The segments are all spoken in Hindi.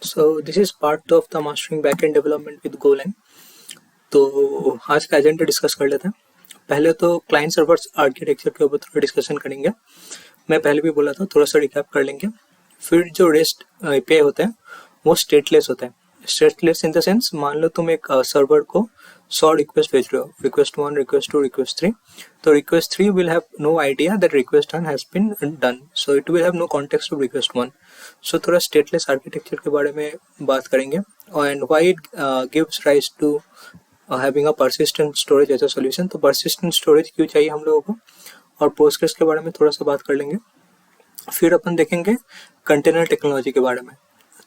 So this is part of the mastering backend development with Golang. तो आज का एजेंडा डिस्कस कर लेते हैं। पहले तो क्लाइंट सर्वर आर्किटेक्चर के ऊपर थोड़ा डिस्कशन करेंगे। मैं पहले भी बोला था, थोड़ा सा रिकैप कर लेंगे। फिर जो रेस्ट एपीआई होता है वो स्टेटलेस होता है। स्टेटलेस इन द सेंस, मान लो तुम एक सर्वर को 100 रिक्वेस्ट भेज रहे हो, रिक्वेस्ट 1, रिक्वेस्ट 2, रिक्वेस्ट 3। तो request 3 will have no idea that request 1 has been done, so it will have no context of request 1. So थोड़ा स्टेटलेस आर्किटेक्चर के बारे में बात करेंगे and why it gives rise to having a persistent storage as a solution. तो persistent storage क्यों चाहिए हम लोगों को, और पोस्टग्रेस के बारे में थोड़ा सा बात कर लेंगे। फिर अपन देखेंगे कंटेनर टेक्नोलॉजी के बारे में।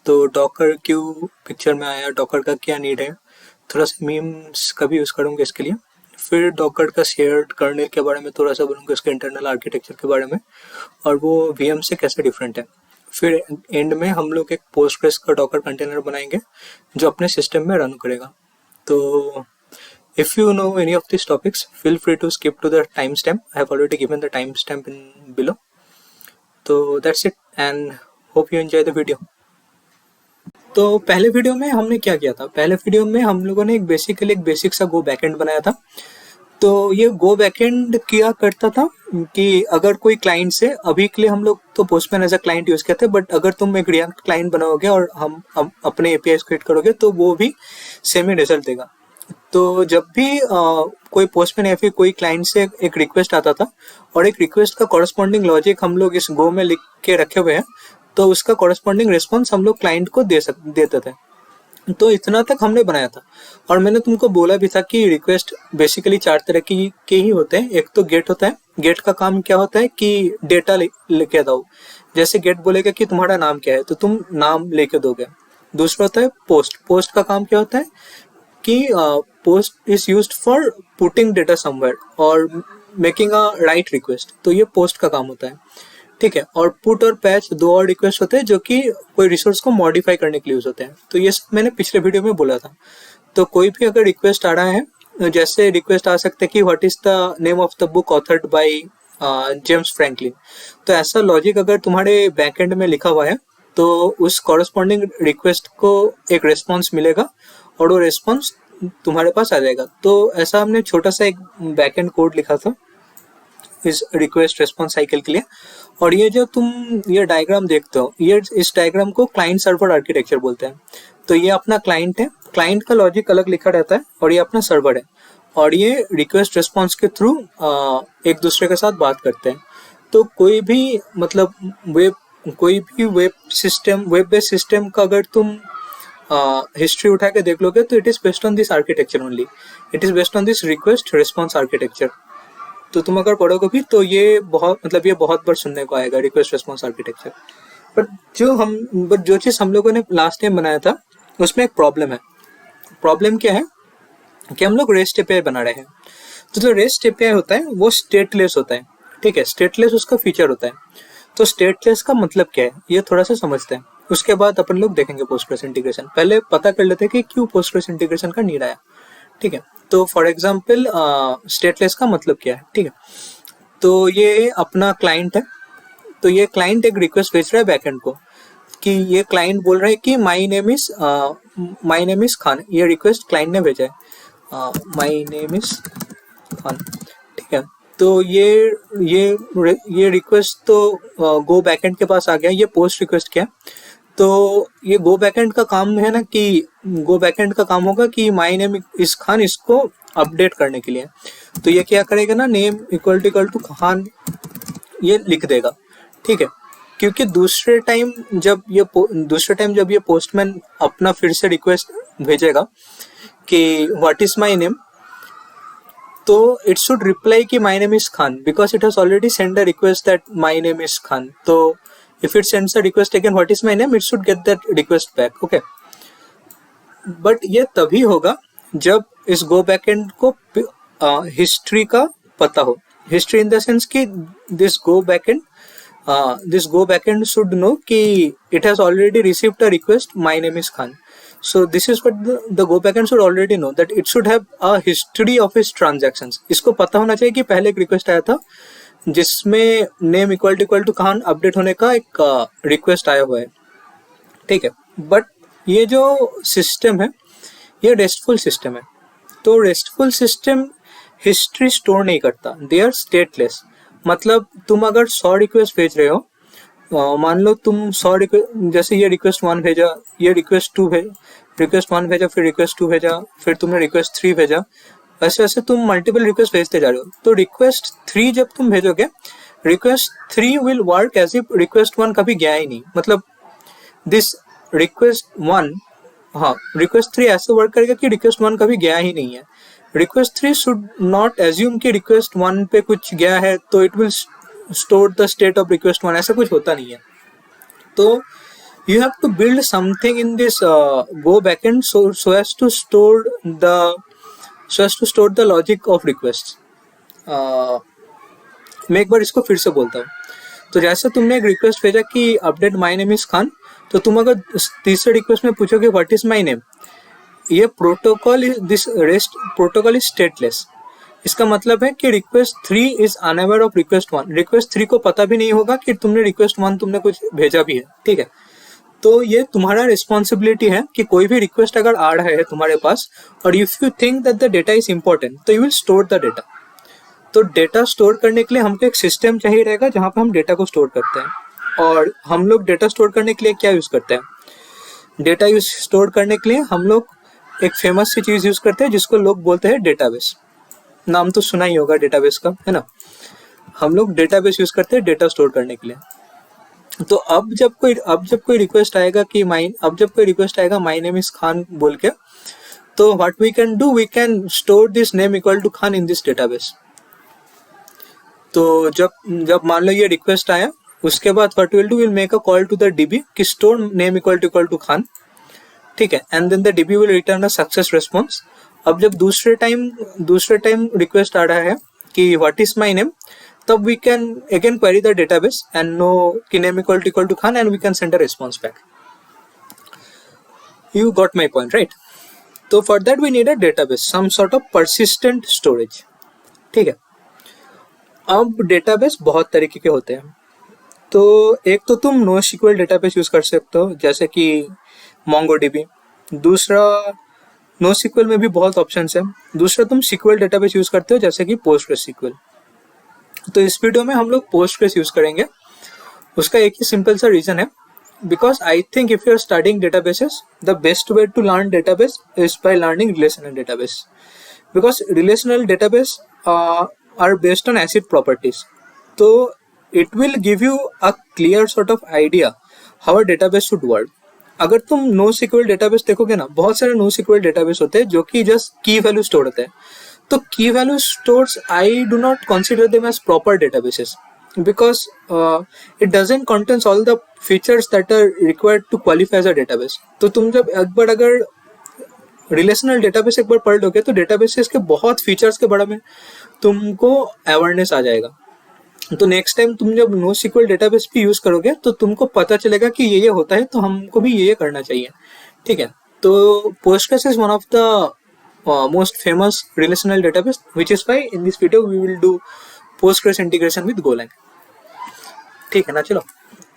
तो डॉकर क्यों पिक्चर में आया, डॉकर का क्या नीड है, थोड़ा सा मीम्स का भी यूज़ करूँगा इसके लिए। फिर डॉकर का शेयर्ड कर्नेल के बारे में थोड़ा सा बोलूँगा, इसके इंटरनल आर्किटेक्चर के बारे में, और वो वीएम से कैसे डिफरेंट है। फिर एंड में हम लोग एक पोस्टग्रेस का डॉकर कंटेनर बनाएंगे जो अपने सिस्टम में रन करेगा। तो if you know any of these topics, feel free to skip to the timestamp. I have already given the timestamp in below. So that's it and hope you enjoy the video. तो पहले वीडियो में हमने क्या किया था, पहले वीडियो में हम लोगों ने एक बेसिक सा गो बैकएंड बनाया था। तो ये गो बैकएंड किया करता था कि अगर कोई क्लाइंट से, अभी के लिए हम लोग तो postman as a client use करते हैं, बट अगर तुम एक रिएक्ट क्लाइंट बनाओगे और हम अपने एपीआई क्रिएट करोगे तो वो भी सेम ही रिजल्ट देगा। तो जब भी कोई पोस्टमैन या फिर कोई क्लाइंट से एक रिक्वेस्ट आता था और एक रिक्वेस्ट का कॉरस्पॉन्डिंग लॉजिक हम लोग इस गो में लिख के रखे हुए हैं, तो उसका कॉरस्पॉन्डिंग रिस्पॉन्स हम लोग क्लाइंट को देते थे। तो इतना तक हमने बनाया था। और मैंने तुमको बोला भी था कि रिक्वेस्ट बेसिकली 4 तरह के ही होते हैं। एक तो गेट होता है। गेट का काम क्या होता है कि डेटा लेके दो। जैसे गेट बोलेगा कि तुम्हारा नाम क्या है, तो तुम नाम लेके दोगे। दूसरा होता है पोस्ट। पोस्ट का काम क्या होता है कि post is used for putting data somewhere और मेकिंग अ राइट रिक्वेस्ट, तो ये पोस्ट का काम होता है, ठीक है। और पुट और पैच 2 और रिक्वेस्ट होते हैं जो कि कोई रिसोर्स को मॉडिफाई करने के लिए यूज होते हैं। तो ये सब मैंने पिछले वीडियो में बोला था। तो कोई भी अगर रिक्वेस्ट आ रहा है, जैसे रिक्वेस्ट आ सकता है कि what is the name of the book authored by James Franklin, तो ऐसा लॉजिक अगर तुम्हारे बैकएंड में लिखा हुआ है तो उस कॉरस्पॉन्डिंग रिक्वेस्ट को एक रेस्पॉन्स मिलेगा और वो रेस्पॉन्स तुम्हारे पास आ जाएगा। तो ऐसा हमने छोटा सा एक बैकएंड कोड लिखा था इस रिक्वेस्ट रेस्पॉन्स साइकिल के लिए। और ये जो तुम ये डायग्राम देखते हो, ये इस डायग्राम को क्लाइंट सर्वर आर्किटेक्चर बोलते हैं। तो ये अपना क्लाइंट है, क्लाइंट का लॉजिक अलग लिखा रहता है, और ये अपना सर्वर है, और ये रिक्वेस्ट रेस्पॉन्स के थ्रू एक दूसरे के साथ बात करते हैं। तो कोई भी मतलब कोई भी वेब बेस्ड सिस्टम का अगर तुम हिस्ट्री उठा के देख लोगे तो it is based on this architecture only. It is based on this request response architecture. तो तुम अगर पढ़ोगे भी तो ये बहुत बार सुनने को आएगा, रिक्वेस्ट रेस्पॉन्स आर्किटेक्चर। बट जो चीज हम लोगों ने लास्ट टाइम बनाया था उसमें एक प्रॉब्लम है। प्रॉब्लम क्या है कि हम लोग रेस्ट एपीआई बना रहे हैं। तो जो रेस्ट एपीआई होता है वो स्टेटलेस होता है, ठीक है। स्टेटलेस उसका फीचर होता है। तो स्टेटलेस का मतलब क्या है ये थोड़ा सा समझते हैं, उसके बाद अपन लोग देखेंगे पोस्टग्रेस इंटीग्रेशन। पहले पता कर लेते हैं कि क्यों पोस्टग्रेस इंटीग्रेशन का नीड आया, ठीक है। तो फॉर एग्जाम्पल स्टेटलेस का मतलब क्या है, ठीक है। तो ये अपना क्लाइंट है। तो ये क्लाइंट एक रिक्वेस्ट भेज रहा है बैकएंड को कि ये क्लाइंट बोल रहा है कि माय नेम इज खान। ये रिक्वेस्ट क्लाइंट ने भेजा है, माय नेम इज खान, ठीक है। तो ये रिक्वेस्ट तो गो बैकएंड के पास आ गया। ये पोस्ट रिक्वेस्ट क्या है, तो ये गो बैकएंड का काम है ना, कि गो बैकएंड का काम होगा कि माय नेम इज खान, इसको अपडेट करने के लिए। तो ये क्या करेगा ना, नेम इक्वल टू खान ये लिख देगा, ठीक है। क्योंकि दूसरे टाइम जब ये पोस्टमैन अपना फिर से रिक्वेस्ट भेजेगा कि व्हाट इज माय नेम, तो इट शुड रिप्लाई कि my name is Khan, because it has already send a request that my name is Khan. तो if it sends a request again what is my name, it should get that request back, okay। but ये तभी होगा जब इस go backend को हिस्ट्री का पता हो। हिस्ट्री इन द सेंस कि this go backend should know कि it has already received a request my name is Khan, so this is what the go backend should already know, that it should have a history of its transactions। इसको पता होना चाहिए कि पहले एक रिक्वेस्ट आया था जिसमें name equal to Khan update होने का एक रिक्वेस्ट आया हुआ है, ठीक है। बट ये जो सिस्टम है ये रेस्टफुल सिस्टम है। तो रेस्टफुल सिस्टम हिस्ट्री स्टोर नहीं करता, दे आर स्टेटलेस। मतलब तुम अगर 100 रिक्वेस्ट भेज रहे हो, मान लो तुम 100 रिक्वेस्ट, जैसे ये रिक्वेस्ट 1 भेजा, ये रिक्वेस्ट 2 रिक्वेस्ट 1 भेजा, फिर रिक्वेस्ट 2 भेजा, फिर तुमने रिक्वेस्ट 3 भेजा, ऐसे ऐसे तुम मल्टीपल रिक्वेस्ट भेजते जा रहे हो। तो रिक्वेस्ट 3 जब तुम भेजोगे, request 3 will work as if request 1 कभी गया ही नहीं। मतलब दिस रिक्वेस्ट 1, हाँ, रिक्वेस्ट 3 ऐसे वर्क करेगा कि रिक्वेस्ट 1 कभी गया ही नहीं है। रिक्वेस्ट 3 शुड नॉट एज्यूम कि रिक्वेस्ट 1 पे कुछ गया है तो it will store the state of request 1, ऐसा कुछ होता नहीं है। तो you have to build something in this Go backend so as to store the logic of requests. मैं एक बार इसको फिर से बोलता हूँ। तो जैसे तुमने एक रिक्वेस्ट भेजा कि update my name is Khan, तो तुम अगर तीसरे रिक्वेस्ट में पूछोगे व्हाट इज माय नेम, ये protocol, this rest protocol is stateless. इसका मतलब है कि request 3 is unaware of request 1। Request 3 को पता भी नहीं होगा कि तुमने रिक्वेस्ट 1 तुमने कुछ भेजा भी है, ठीक है। तो ये तुम्हारा रिस्पॉन्सिबिलिटी है कि कोई भी रिक्वेस्ट अगर आ रहा है तुम्हारे पास और if you think that the data is important, तो you will store the data. तो डेटा स्टोर करने के लिए हमको एक सिस्टम चाहिए रहेगा जहां पे हम डेटा को स्टोर करते हैं। और हम लोग डेटा स्टोर करने के लिए क्या यूज करते हैं? डेटा स्टोर करने के लिए हम लोग एक फेमस सी चीज यूज करते हैं जिसको लोग बोलते हैं डेटाबेस। नाम तो सुना ही होगा डेटाबेस का, है ना। हम लोग डेटाबेस यूज करते हैं डेटा स्टोर करने के लिए। तो अब जब कोई रिक्वेस्ट आएगा कि माय नेम इज खान बोल के, तो what we can do, we can store this name equal to Khan in this database. तो जब मान लो ये रिक्वेस्ट आया, उसके बाद what will do, will make a call to the DB कि store name equal to Khan, ठीक है। And then the DB will return a success response. अब जब दूसरे टाइम रिक्वेस्ट आ रहा है कि व्हाट इज माय नेम, तब we can again query the database and know कि name equal to Khan and we can send a response back. You got my point, right? तो for that we need a database, some sort of persistent storage, ठीक है। अब database बहुत तरीके के होते हैं। तो एक तो तुम NoSQL database यूज कर सकते हो, जैसे कि MongoDB। दूसरा, NoSQL में भी बहुत ऑप्शंस है। दूसरा, तुम SQL database यूज करते हो, जैसे कि PostgreSQL। तो इस वीडियो में हम लोग पोस्टग्रेस यूज करेंगे। उसका एक ही सिंपल सा रीजन है, because I think if you are starting databases, the best way to learn database is by learning relational database, because relational database are based on acid properties. तो it will give you a clear sort of idea how a database should work. अगर तुम NoSQL डेटाबेस देखोगे ना, बहुत सारे NoSQL डेटाबेस होते हैं जो कि जस्ट की वैल्यू स्टोर होते हैं। तो key value stores, I do not consider them as proper databases because it doesn't contains all the features that are required to qualify as a database. तो तुम जब एक बार अगर रिलेशनल डेटाबेस एक बार पढ़ लोगे, तो डेटाबेसेस के बहुत फीचर्स के बारे में तुमको अवेयरनेस आ जाएगा। तो नेक्स्ट टाइम तुम जब NoSQL डेटाबेस भी यूज करोगे, तो तुमको पता चलेगा कि ये होता है, तो हमको भी ये करना चाहिए, ठीक है। तो Postgres is one of the most famous relational database, which is why in this video we will do Postgres integration with Golang, ठीक है ना। चलो,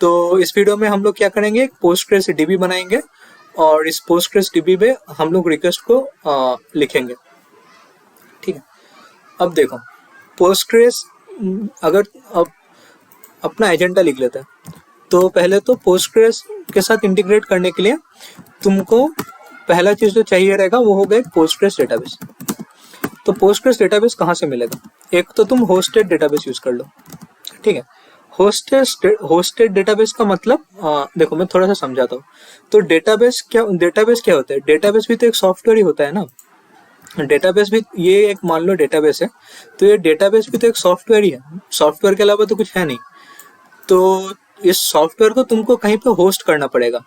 तो इस वीडियो में हम लोग क्या करेंगे, Postgres DB बनाएंगे और इस Postgres DB में हम लोग रिक्वेस्ट को लिखेंगे, ठीक है। अब देखो, Postgres, अगर अब अपना एजेंडा लिख लेते हैं। तो पहले तो Postgres के साथ इंटीग्रेट करने के लिए तुमको पहला चीज जो चाहिए रहेगा वो होगा एक Postgres डेटाबेस। तो Postgres डेटाबेस कहाँ से मिलेगा? एक तो तुम होस्टेड डेटाबेस यूज कर लो, ठीक है। होस्टेड डेटाबेस का मतलब देखो मैं थोड़ा सा समझाता हूँ। तो डेटाबेस क्या होता है? डेटाबेस भी तो एक सॉफ्टवेयर ही होता है ना। डेटाबेस भी, ये एक मान लो डेटाबेस है, तो ये डेटाबेस भी तो एक सॉफ्टवेयर ही है। सॉफ्टवेयर के अलावा तो कुछ है नहीं। तो इस सॉफ्टवेयर को तुमको कहीं पे होस्ट करना पड़ेगा,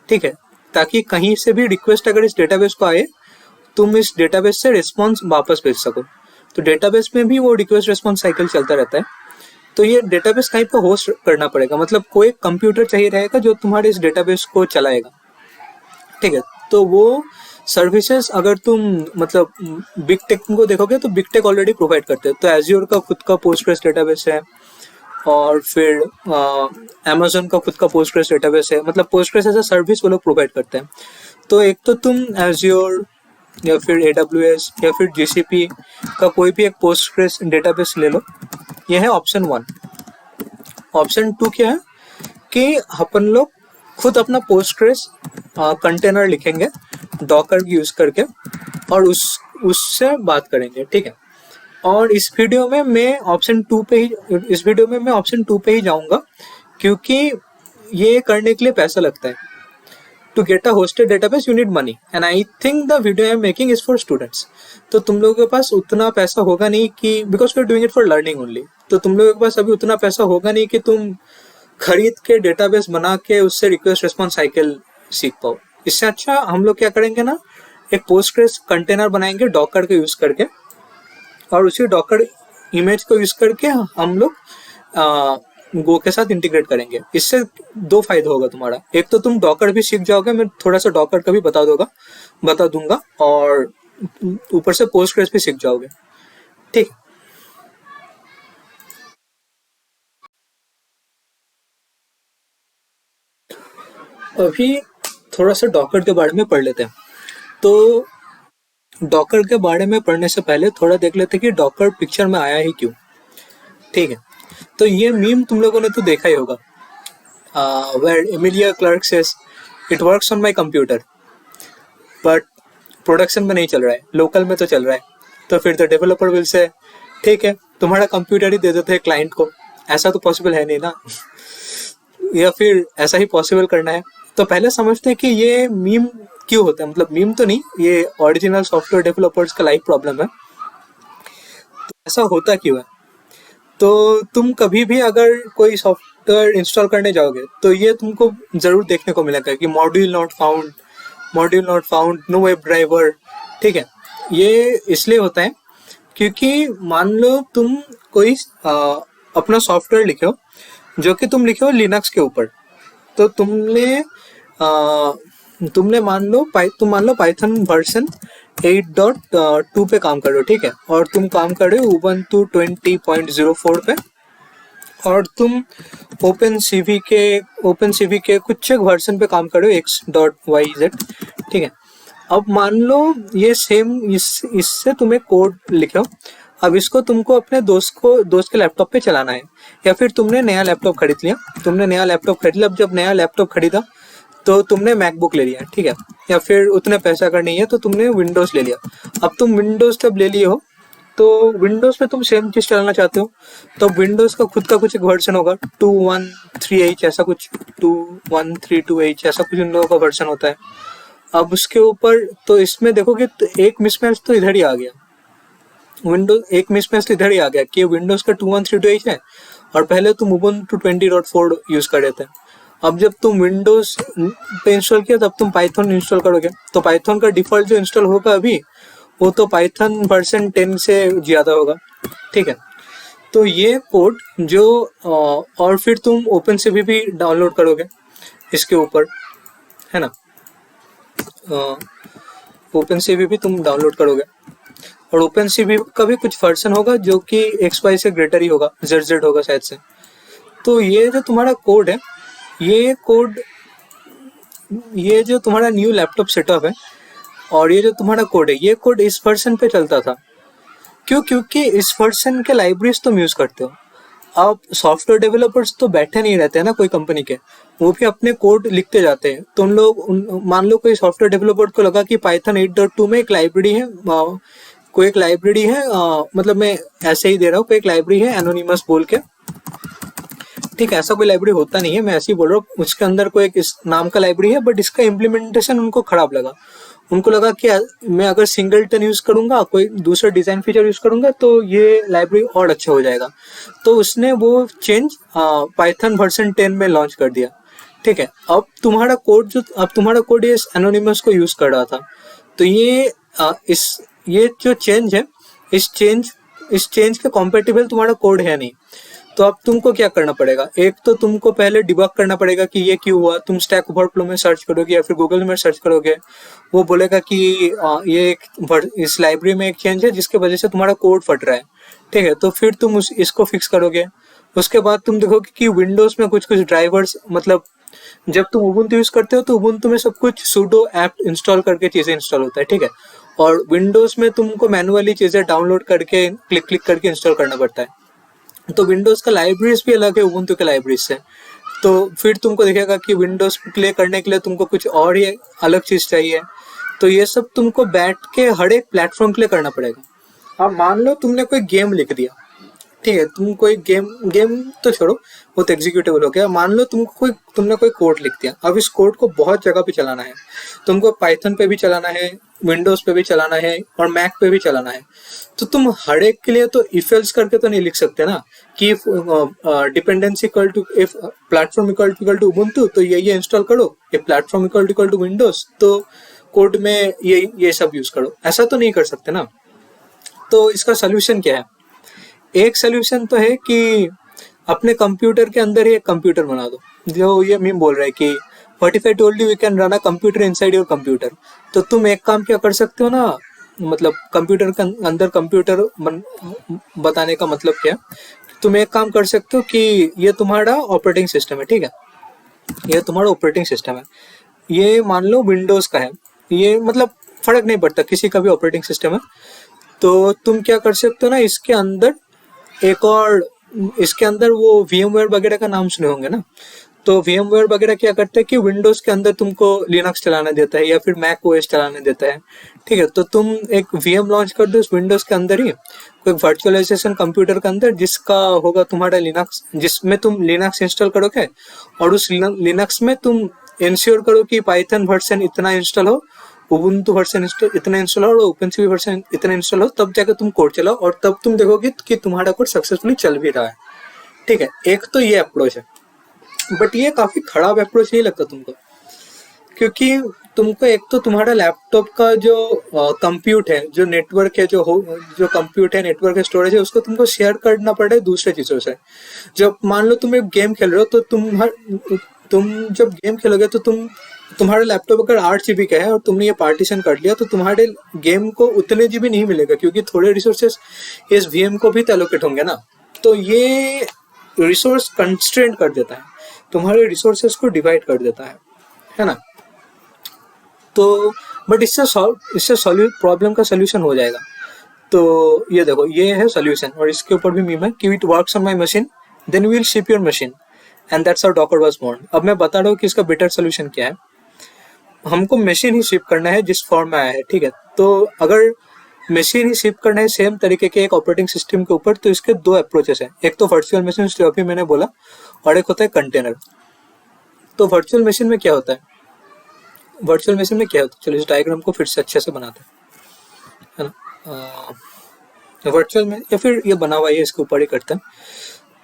ठीक है, ताकि कहीं से भी रिक्वेस्ट अगर इस डेटाबेस को आए, तुम इस डेटाबेस से रिस्पॉन्स वापस भेज सको। तो डेटाबेस में भी वो रिक्वेस्ट रिस्पॉन्स साइकिल चलता रहता है। तो ये डेटाबेस कहीं पे होस्ट करना पड़ेगा, मतलब कोई कंप्यूटर चाहिए रहेगा जो तुम्हारे इस डेटाबेस को चलाएगा, ठीक है। तो वो सर्विसेज अगर तुम मतलब बिग टेक को देखोगे, तो बिग टेक ऑलरेडी प्रोवाइड करते हैं। तो एज्योर का खुद का Postgres डेटाबेस है, और फिर अमेजोन का खुद का पोस्टग्रेस डेटाबेस है, मतलब पोस्टग्रेस एज अ सर्विस वो लोग प्रोवाइड करते हैं। तो एक तो तुम एज्योर या फिर AWS या फिर GCP का कोई भी एक पोस्टग्रेस डेटाबेस ले लो, ये है ऑप्शन 1। ऑप्शन 2 क्या है कि अपन लोग खुद अपना पोस्टग्रेस कंटेनर लिखेंगे डॉकर यूज करके और उससे बात करेंगे, ठीक है। और इस वीडियो में मैं ऑप्शन 2 पे ही जाऊंगा, क्योंकि ये करने के लिए पैसा लगता है। To get a hosted database you need money and I think the video I am making is for students. तो तुम लोगों के पास उतना पैसा होगा नहीं कि, because we are doing it for learning only, तो तुम लोगों के पास अभी उतना पैसा होगा नहीं कि तुम खरीद के डेटाबेस बना के उससे रिक्वेस्ट रिस्पॉन्स साइकिल सीख पाओ। इससे अच्छा हम लोग क्या करेंगे ना, एक पोस्टग्रेस कंटेनर बनाएंगे डॉकर को यूज करके, और उसी डॉकर इमेज को यूज करके हम लोग गो के साथ इंटीग्रेट करेंगे। इससे 2 फायदा होगा तुम्हारा। एक तो तुम डॉकर भी सीख जाओगे, मैं थोड़ा सा डॉकर का भी बता दूंगा, और ऊपर से पोस्टग्रेस भी सीख जाओगे, ठीक है। अभी थोड़ा सा डॉकर के बारे में पढ़ लेते हैं। तो डॉकर के बारे में पढ़ने से पहले थोड़ा देख लेते हैं कि डॉकर पिक्चर में आया ही क्यों, ठीक है। तो ये मीम तुम लोगों ने तो देखा ही होगा, where Emilia Clarke says it works on my computer but production में नहीं चल रहा है, लोकल में तो चल रहा है। तो फिर द डेवलपर विल से ठीक है तुम्हारा कंप्यूटर ही दे देते हैं क्लाइंट को, ऐसा तो पॉसिबल है नहीं ना या फिर ऐसा ही पॉसिबल करना है। तो पहले समझते हैं कि ये मीम क्यों होता है, मतलब मीम तो नहीं, ये ओरिजिनल सॉफ्टवेयर डेवलपर्स का लाइफ प्रॉब्लम है। तो ऐसा होता क्यों है, तो तुम कभी भी अगर कोई सॉफ्टवेयर इंस्टॉल करने जाओगे तो ये तुमको जरूर देखने को मिलेगा कि module not found, know web driver, ठीक है। ये इसलिए होता है क्योंकि मान लो तुम कोई अपना सॉफ्टवेयर लिखे हो, जो कि तुम लिखे हो लिनक्स के ऊपर। तो तुमने मान लो पाइथन वर्जन 8.2 पे काम कर रहे हो, ठीक है, और तुम काम कर रहे हो उबंटू 20.04 पे, और तुम ओपन सीवी के कुछ एक वर्जन पे काम कर रहे हो x.yz, ठीक है। अब मान लो ये सेम इससे तुम एक कोड लिखे हो, अब इसको तुमको अपने दोस्त के लैपटॉप पे चलाना है, या फिर तुमने नया लैपटॉप खरीद लिया। अब जब नया लैपटॉप खरीदा तो तुमने मैकबुक ले लिया, ठीक है, या फिर उतने पैसा अगर नहीं है तो तुमने विंडोज ले लिया। अब तुम विंडोज जब ले लिए हो तो विंडोज पे तुम सेम चीज चलाना चाहते हो, तो विंडोज का खुद का कुछ एक वर्जन होगा 213H ऐसा कुछ, 2132H ऐसा कुछ इन लोगों का वर्जन होता है। अब उसके ऊपर तो इसमें देखोगे तो एक मिसमैच तो इधर ही आ गया, कि विंडोज का 2132H है और पहले तुम उबुंटू 20.4 यूज कर रहे थे। अब जब तुम विंडोज पे इंस्टॉल किया तब तुम पाइथन इंस्टॉल करोगे, तो पाइथन का डिफॉल्ट जो इंस्टॉल होगा अभी वो तो पाइथन वर्जन 10 से ज्यादा होगा, ठीक है। तो ये कोड जो और फिर तुम ओपनसीवी भी डाउनलोड करोगे इसके ऊपर, है ना, ओपनसीवी भी तुम डाउनलोड करोगे, और ओपनसीवी का भी कुछ वर्जन होगा जो कि XY से ग्रेटर ही होगा, ZZ होगा शायद से। तो ये जो तुम्हारा कोड है, ये जो तुम्हारा न्यू लैपटॉप सेटअप है और ये जो तुम्हारा कोड है, ये कोड इस वर्जन पे चलता था। क्योंकि इस वर्जन के लाइब्रेरीज तुम यूज करते हो। अब सॉफ्टवेयर डेवलपर्स तो बैठे नहीं रहते हैं ना कोई कंपनी के, वो भी अपने कोड लिखते जाते हैं। तुम लोग मान लो कोई सॉफ्टवेयर डेवलपर को लगा कि पाइथन 8.2 में एक लाइब्रेरी है, मतलब मैं ऐसे ही दे रहा हूँ, कोई एक लाइब्रेरी है एनोनिमस बोल के, ठीक है, ऐसा कोई लाइब्रेरी होता नहीं है, मैं ऐसे ही बोल रहा हूँ, उसके अंदर कोई एक इस नाम का लाइब्रेरी है, बट इसका इम्प्लीमेंटेशन उनको खराब लगा। उनको लगा कि मैं अगर सिंगलटन यूज करूंगा, कोई दूसरा डिजाइन फीचर यूज करूंगा तो ये लाइब्रेरी और अच्छा हो जाएगा, तो उसने वो चेंज पाइथन वर्जन 10 में लॉन्च कर दिया, ठीक है। अब तुम्हारा कोड ये एनोनिमस को यूज कर रहा था, तो ये जो चेंज है, इस चेंज के कॉम्पेटिबल तुम्हारा कोड है नहीं। तो अब तुमको क्या करना पड़ेगा, एक तो तुमको पहले डिबग करना पड़ेगा कि ये क्यों हुआ। तुम स्टैक ओवरफ्लो में सर्च करोगे या फिर गूगल में सर्च करोगे, वो बोलेगा कि ये इस लाइब्रेरी में एक चेंज है जिसके वजह से तुम्हारा कोड फट रहा है, ठीक है। तो फिर तुम इसको फिक्स करोगे, उसके बाद तुम देखोगे कि विंडोज में कुछ कुछ ड्राइवर्स, मतलब जब तुम उबुंटू यूज करते हो तो उबुंटू में सब कुछ सुडो ऐप इंस्टॉल करके चीजें इंस्टॉल होता है, ठीक है। और विंडोज में तुमको मैनुअली चीजें डाउनलोड करके क्लिक क्लिक करके इंस्टॉल करना पड़ता है। तो विंडोज का लाइब्रेरीज भी अलग है उबुंटू के लाइब्रेरीज से। तो फिर तुमको दिखेगा कि विंडोज प्ले करने के लिए तुमको कुछ और ही अलग चीज चाहिए। तो ये सब तुमको बैठ के हर एक प्लेटफॉर्म के लिए करना पड़ेगा। अब मान लो तुमने कोई गेम लिख दिया, ठीक है, तुम कोई गेम गेम तो छोड़ो, वो तो एग्जीक्यूटेबल हो गया। मान लो तुमने कोई कोड लिख दिया। अब इस कोड को बहुत जगह पे चलाना है, तुमको पाइथन पे भी चलाना है, विंडोज पे भी चलाना है और मैक पे भी चलाना है। तो तुम हर एक के लिए तो इफ एल्स करके तो नहीं लिख सकते ना कि dependency equal to if platform equal to Ubuntu तो ये इंस्टॉल करो, if platform equal to Windows तो कोड में ये सब यूज करो। ऐसा तो नहीं कर सकते ना। तो इसका सोल्यूशन क्या है? एक सोल्यूशन तो है कि अपने कंप्यूटर के अंदर ही एक कंप्यूटर बना दो। जो ये मीम बोल रहा है कि what if I told you we can run a computer inside your computer. तो तुम एक काम क्या कर सकते हो ना, मतलब कंप्यूटर के अंदर कंप्यूटर बताने का मतलब क्या है, तुम एक काम कर सकते हो कि ये तुम्हारा ऑपरेटिंग सिस्टम है, ठीक है, ये तुम्हारा ऑपरेटिंग सिस्टम है, ये मान लो विंडोज का है, ये मतलब फर्क नहीं पड़ता, किसी का भी ऑपरेटिंग सिस्टम है। तो तुम क्या कर सकते हो ना, इसके अंदर एक और, इसके अंदर वो VMware वगैरह का नाम सुने होंगे ना। तो VMware वगैरह क्या करते हैं कि विंडोज के अंदर तुमको लिनक्स चलाने देता है या फिर मैक ओएस चलाने देता है, ठीक है। तो तुम एक VM लॉन्च कर दो उस विंडोज के अंदर ही, कोई वर्चुअलाइजेशन कंप्यूटर के अंदर जिसका होगा तुम्हारा लिनक्स, जिसमें तुम लिनक्स इंस्टॉल करोगे और उस लिनक्स में तुम इंश्योर करो कि पाइथन वर्जन इतना इंस्टॉल हो, उबुंटू वर्जन इतना इंस्टॉल हो और ओपनसीवी वर्जन इतना इंस्टॉल हो, तब जाकर तुम कोड चलाओ और तब तुम देखोगे कि तुम्हारा कोड सक्सेसफुली चल भी रहा है, ठीक है। एक तो ये अप्रोच है, बट ये काफी खराब अप्रोच नहीं लगता तुमको? क्योंकि तुमको एक तो तुम्हारा लैपटॉप का जो कंप्यूट है, जो नेटवर्क है, जो कंप्यूट है, नेटवर्क है, स्टोरेज है, उसको तुमको शेयर करना पड़े दूसरे चीजों से। जब मान लो तुम एक गेम खेल रहे हो तो तुम जब गेम खेलोगे तो तुम्हारा लैपटॉप अगर 8 GB का है और तुमने ये पार्टीशन कर लिया तो तुम्हारे गेम को उतने GB नहीं मिलेगा, क्योंकि थोड़े रिसोर्सेस इस VM को भी एलोकेट होंगे ना। तो ये रिसोर्स कंस्ट्रेंट कर देता है, तुम्हारे रिसोर्सेस को डिवाइड कर देता है ना। तो बट इससे प्रॉब्लम का सोल्यूशन हो जाएगा। तो ये देखो, ये है सोल्यूशन, और इसके ऊपर भी मीम है कि it works on my machine then we will ship your machine and that's how Docker was born. अब मैं बता रहा हूँ कि इसका बेटर सोल्यूशन क्या है। हमको मशीन ही शिप करना है जिस फॉर्म में आया है, ठीक है। तो अगर मशीन ही शिप करना है सेम तरीके के एक ऑपरेटिंग सिस्टम के ऊपर, तो इसके दो अप्रोचेस हैं। एक तो वर्चुअल मशीन जो अभी मैंने बोला, और एक होता है कंटेनर। तो वर्चुअल मशीन में क्या होता है, वर्चुअल मशीन में क्या होता है, चलो इस डायग्राम को फिर से अच्छे से बनाते हैं, है ना। वर्चुअल में, या फिर ये बना हुआ है इसके ऊपर ही करते हैं।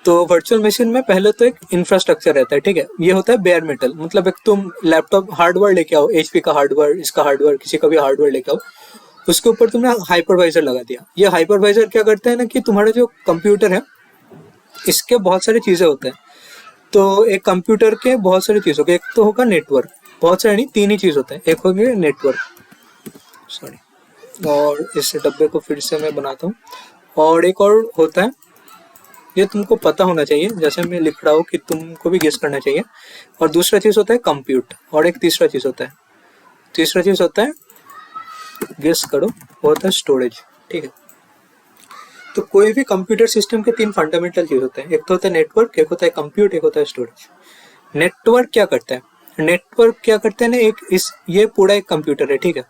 तो वर्चुअल मशीन में पहले तो एक इंफ्रास्ट्रक्चर रहता है, ठीक है। ये होता है बेयर मेटल, मतलब एक तुम लैपटॉप हार्डवेयर लेके आओ, HP का हार्डवेयर, इसका हार्डवेयर, किसी का भी हार्डवेयर लेके आओ, उसके ऊपर तुमने हाइपरवाइजर लगा दिया। ये हाइपरवाइजर क्या करता है ना कि तुम्हारा जो कंप्यूटर है इसके बहुत सारी चीजें होते हैं। तो एक कंप्यूटर के बहुत सारी चीजों के, एक तो होगा नेटवर्क, बहुत सारे नहीं, 3 ही चीज होते हैं। एक हो गया नेटवर्क, सॉरी, और इस डब्बे को फिर से मैं बनाता हूँ। और एक और होता है, ये तुमको पता होना चाहिए, जैसे मैं लिख रहा हूँ कि तुमको भी गेस करना चाहिए। और दूसरा चीज होता है कंप्यूट, और एक तीसरा चीज होता है, तीसरा चीज होता है, गेस करो, वो होता है स्टोरेज, ठीक है। तो कोई भी कंप्यूटर सिस्टम के 3 फंडामेंटल चीज होते हैं, एक तो होता है नेटवर्क, एक होता है कंप्यूट, एक होता है स्टोरेज। नेटवर्क क्या करता है, नेटवर्क क्या करते हैं ना, ये पूरा एक कंप्यूटर है, ठीक है।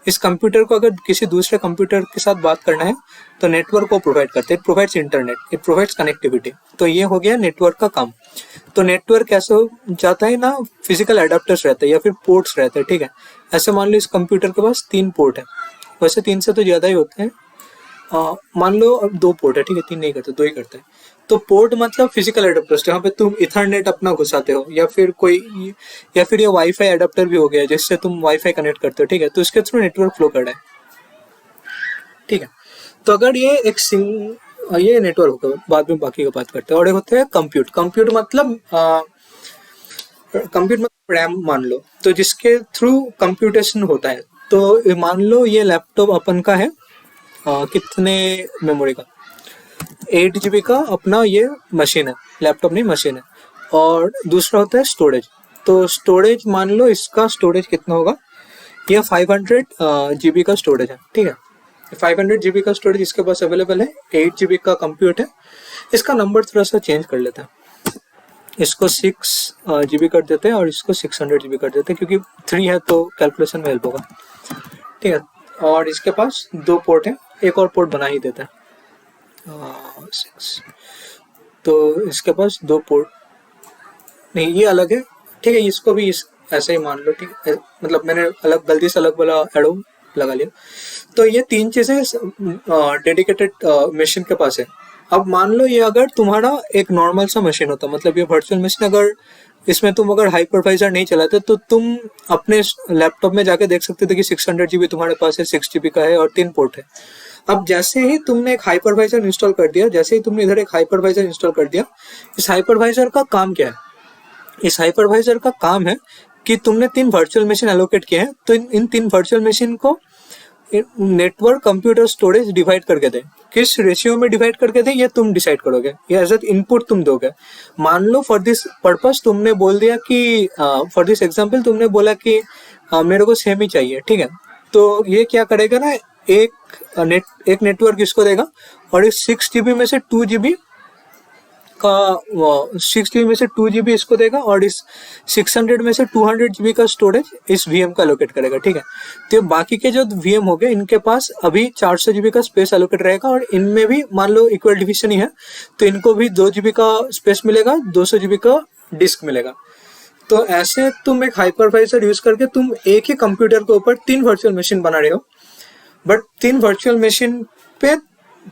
इस कंप्यूटर को अगर किसी दूसरे कंप्यूटर के साथ बात करना है तो नेटवर्क को प्रोवाइड करते हैं, it provides internet, it provides connectivity. तो ये हो गया नेटवर्क का काम। तो नेटवर्क कैसे हो जाता है ना, फिजिकल एडाप्टर्स रहते हैं या फिर पोर्ट्स रहते हैं, ठीक है। ऐसे मान लो इस कंप्यूटर के पास 3 पोर्ट है, वैसे 3 से तो ज्यादा ही होते हैं, मान लो अब 2 पोर्ट है, ठीक है, 3 नहीं करते, 2 ही करते हैं। तो पोर्ट मतलब फिजिकल एडाप्टर्स, जहाँ पे तुम इथरनेट अपना घुसाते हो, या फिर ये वाईफाई एडाप्टर भी हो गया जिससे तुम वाईफाई कनेक्ट करते हो, ठीक है। तो इसके थ्रू नेटवर्क फ्लो कर रहा है, ठीक है। तो अगर ये नेटवर्क होगा, बाद में बाकी का बात करते हैं। और एक होता है कंप्यूट, कंप्यूट मतलब रैम मान लो, तो जिसके थ्रू कंप्यूटेशन होता है। तो मान लो ये लैपटॉप अपन का है कितने मेमोरी का, 8 GB का अपना ये मशीन है, लैपटॉप नहीं मशीन है। और दूसरा होता है स्टोरेज। तो स्टोरेज मान लो इसका स्टोरेज कितना होगा, ये 500 GB का स्टोरेज है, ठीक है। 500 GB का स्टोरेज इसके पास अवेलेबल है, 8 GB का कंप्यूट है। इसका नंबर थोड़ा सा चेंज कर लेते हैं, इसको 6 GB कर देते हैं और इसको 600 GB कर देते हैं, क्योंकि 3 है तो कैलकुलेशन में हेल्प होगा, ठीक है। और इसके पास 2 पोर्ट है, एक और पोर्ट बना ही देते हैं, 6। तो इसके पास 2 पोर्ट नहीं, ये अलग है, ठीक है। इसको भी ऐसे ही मान लो, ठीक है। मतलब मैंने अलग गलती से अलग वाला एडो लगा लिया। तो ये 3 चीजें डेडिकेटेड मशीन के पास है। अब मान लो ये अगर तुम्हारा एक नॉर्मल सा मशीन होता, मतलब ये वर्चुअल मशीन, अगर इसमें तुम अगर हाइपरवाइजर नहीं चलाते तो तुम अपने लैपटॉप में जाके देख सकते थे कि 600 GB तुम्हारे पास है, 6 GB का है और 3 पोर्ट है। अब जैसे ही तुमने एक हाइपरवाइजर इंस्टॉल कर दिया, जैसे ही तुमने इधर एक हाइपरवाइजर इंस्टॉल कर दिया, इस हाइपरवाइजर का काम क्या है? इस हाइपरवाइजर का काम है कि तुमने 3 वर्चुअल मशीन एलोकेट किए हैं, तो इन 3 वर्चुअल मशीन को नेटवर्क, कंप्यूटर, स्टोरेज डिवाइड करके दे। किस रेशियो में डिवाइड करके दे ये तुम डिसाइड करोगे, ये एज इनपुट तुम दोगे। मान लो फॉर दिस पर्पस तुमने बोल दिया कि फॉर दिस एग्जांपल तुमने बोला कि मेरे को सेम ही चाहिए, ठीक है। तो ये क्या करेगा ना, एक नेटवर्क इसको देगा और इस 6 GB में से 2 GB का 6 GB में से 2 GB इसको देगा और इस 600 में से 200 GB का स्टोरेज इस VM का एलोकेट करेगा, ठीक है। तो बाकी के जो VM हो गए इनके पास अभी 400 GB का स्पेस एलोकेट रहेगा और इनमें भी मान लो इक्वल डिविजन ही है, तो इनको भी 2 GB का स्पेस मिलेगा, 200 GB का डिस्क मिलेगा। तो ऐसे तुम एक हाइपरवाइजर यूज करके तुम एक ही कंप्यूटर के ऊपर 3 वर्चुअल मशीन बना रहे हो, बट 3 वर्चुअल मशीन पे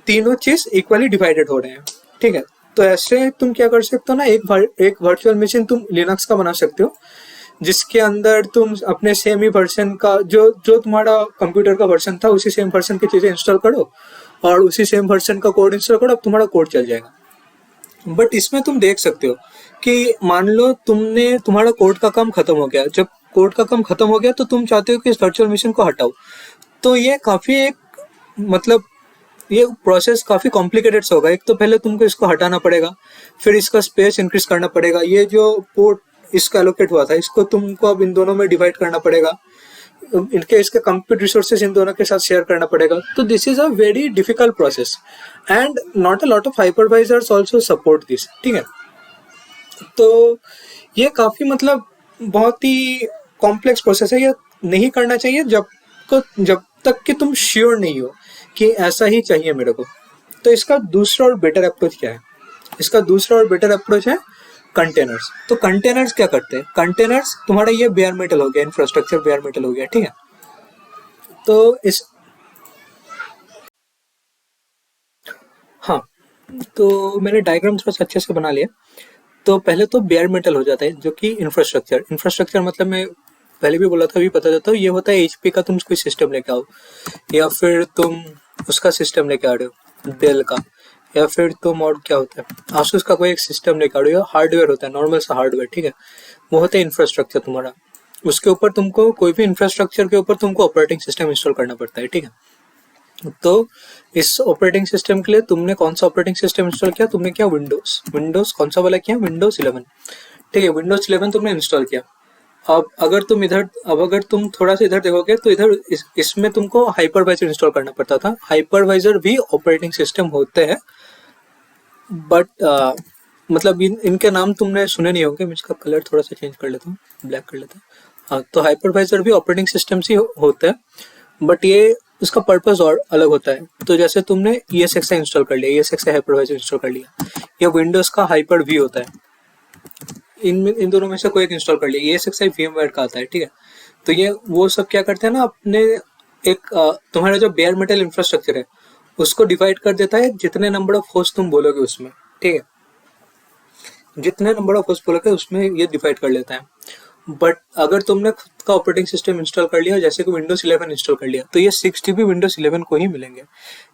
तीनों चीज इक्वली डिवाइडेड हो रहे हैं, ठीक है। तो ऐसे तुम क्या कर सकते हो ना, एक वर्चुअल मशीन तुम लिनक्स का बना सकते हो, जिसके अंदर तुम अपने सेम ही वर्जन का जो तुम्हारा कंप्यूटर का वर्जन था उसी सेम वर्जन की चीजें इंस्टॉल करो और उसी सेम वर्जन का कोड इंस्टॉल करो, अब तुम्हारा कोड चल जाएगा। बट इसमें तुम देख सकते हो कि मान लो तुम्हारा कोड का काम खत्म हो गया, जब कोड का काम खत्म हो गया तो तुम चाहते हो कि इस वर्चुअल मशीन को हटाओ। तो ये काफी एक मतलब ये प्रोसेस काफी कॉम्प्लिकेटेड होगा। एक तो पहले तुमको इसको हटाना पड़ेगा, फिर इसका स्पेस इंक्रीज करना पड़ेगा, ये जो पोर्ट इसका एलोकेट हुआ था इसको तुमको अब इन दोनों में डिवाइड करना पड़ेगा, इसके कंप्यूट रिसोर्सेज इन दोनों के साथ शेयर करना पड़ेगा। तो this is a very difficult process and not a lot of hypervisors also support this, ठीक है। तो ये काफी मतलब बहुत ही कॉम्प्लेक्स प्रोसेस है, ये नहीं करना चाहिए जब तक कि तुम श्योर नहीं हो कि ऐसा ही चाहिए मेरे को। तो इसका दूसरा और बेटर अप्रोच क्या है? इसका दूसरा और बेटर अप्रोच है कंटेनर्स। तो कंटेनर्स क्या करते हैं? कंटेनर्स तुम्हारा ये बेयर मेटल हो गया, इंफ्रास्ट्रक्चर बेयर मेटल हो गया, ठीक है। तो हाँ, तो मैंने डायग्राम थोड़ा सा अच्छे से बना लिया। तो पहले तो बेयर मेटल हो जाता है जो कि इंफ्रास्ट्रक्चर मतलब मैं पहले भी बोला था, अभी बता देता हूँ। ये होता है एचपी का तुम कोई सिस्टम लेके आओ, या फिर तुम उसका सिस्टम लेके आ रहे हो डेल का, या फिर तुम और क्या होता है आसूस का कोई एक सिस्टम लेके आ रहे हो, हार्डवेयर होता है, नॉर्मल सा हार्डवेयर, ठीक है। वो होता है इंफ्रास्ट्रक्चर तुम्हारा। उसके ऊपर तुमको कोई भी इंफ्रास्ट्रक्चर के ऊपर तुमको ऑपरेटिंग सिस्टम इंस्टॉल करना पड़ता है, ठीक है। तो इस ऑपरेटिंग सिस्टम के लिए तुमने कौन सा ऑपरेटिंग सिस्टम इंस्टॉल किया? तुमने किया विंडोज कौन सा वाला किया? विंडोज 11, ठीक है। विंडोज 11 तुमने इंस्टॉल किया। अब अगर तुम थोड़ा सा इधर देखोगे तो इधर इसमें तुमको हाइपरवाइजर इंस्टॉल करना पड़ता था। हाइपरवाइजर भी ऑपरेटिंग सिस्टम होते हैं, बट मतलब इनके नाम तुमने सुने नहीं होंगे। मैं इसका कलर थोड़ा सा चेंज कर लेता हूँ, ब्लैक कर लेता हूँ। हाँ, तो हाइपरवाइजर भी ऑपरेटिंग सिस्टम ही होता है, बट ये इसका पर्पस और अलग होता है। तो जैसे तुमने ESXi इंस्टॉल कर लिया, ESXi हाइपरवाइजर इंस्टॉल कर लिया, या विंडोज का हाइपर वी होता है, इन दोनों में से कोई एक इंस्टॉल कर लिया। ESXi VMware का आता है, ठीक है। तो ये वो सब क्या करते हैं ना, अपने एक तुम्हारा जो बेयर मेटल इंफ्रास्ट्रक्चर है उसको डिवाइड कर देता है जितने नंबर ऑफ होस्ट तुम बोलोगे उसमें, ठीक है। जितने नंबर ऑफ होस्ट बोलोगे उसमें ये डिवाइड कर लेता है। बट अगर तुमने खुद का ऑपरेटिंग सिस्टम इंस्टॉल कर लिया, जैसे कि विंडोज 11 इंस्टॉल कर लिया, तो ये 6 GB विंडोज 11 को ही मिलेंगे।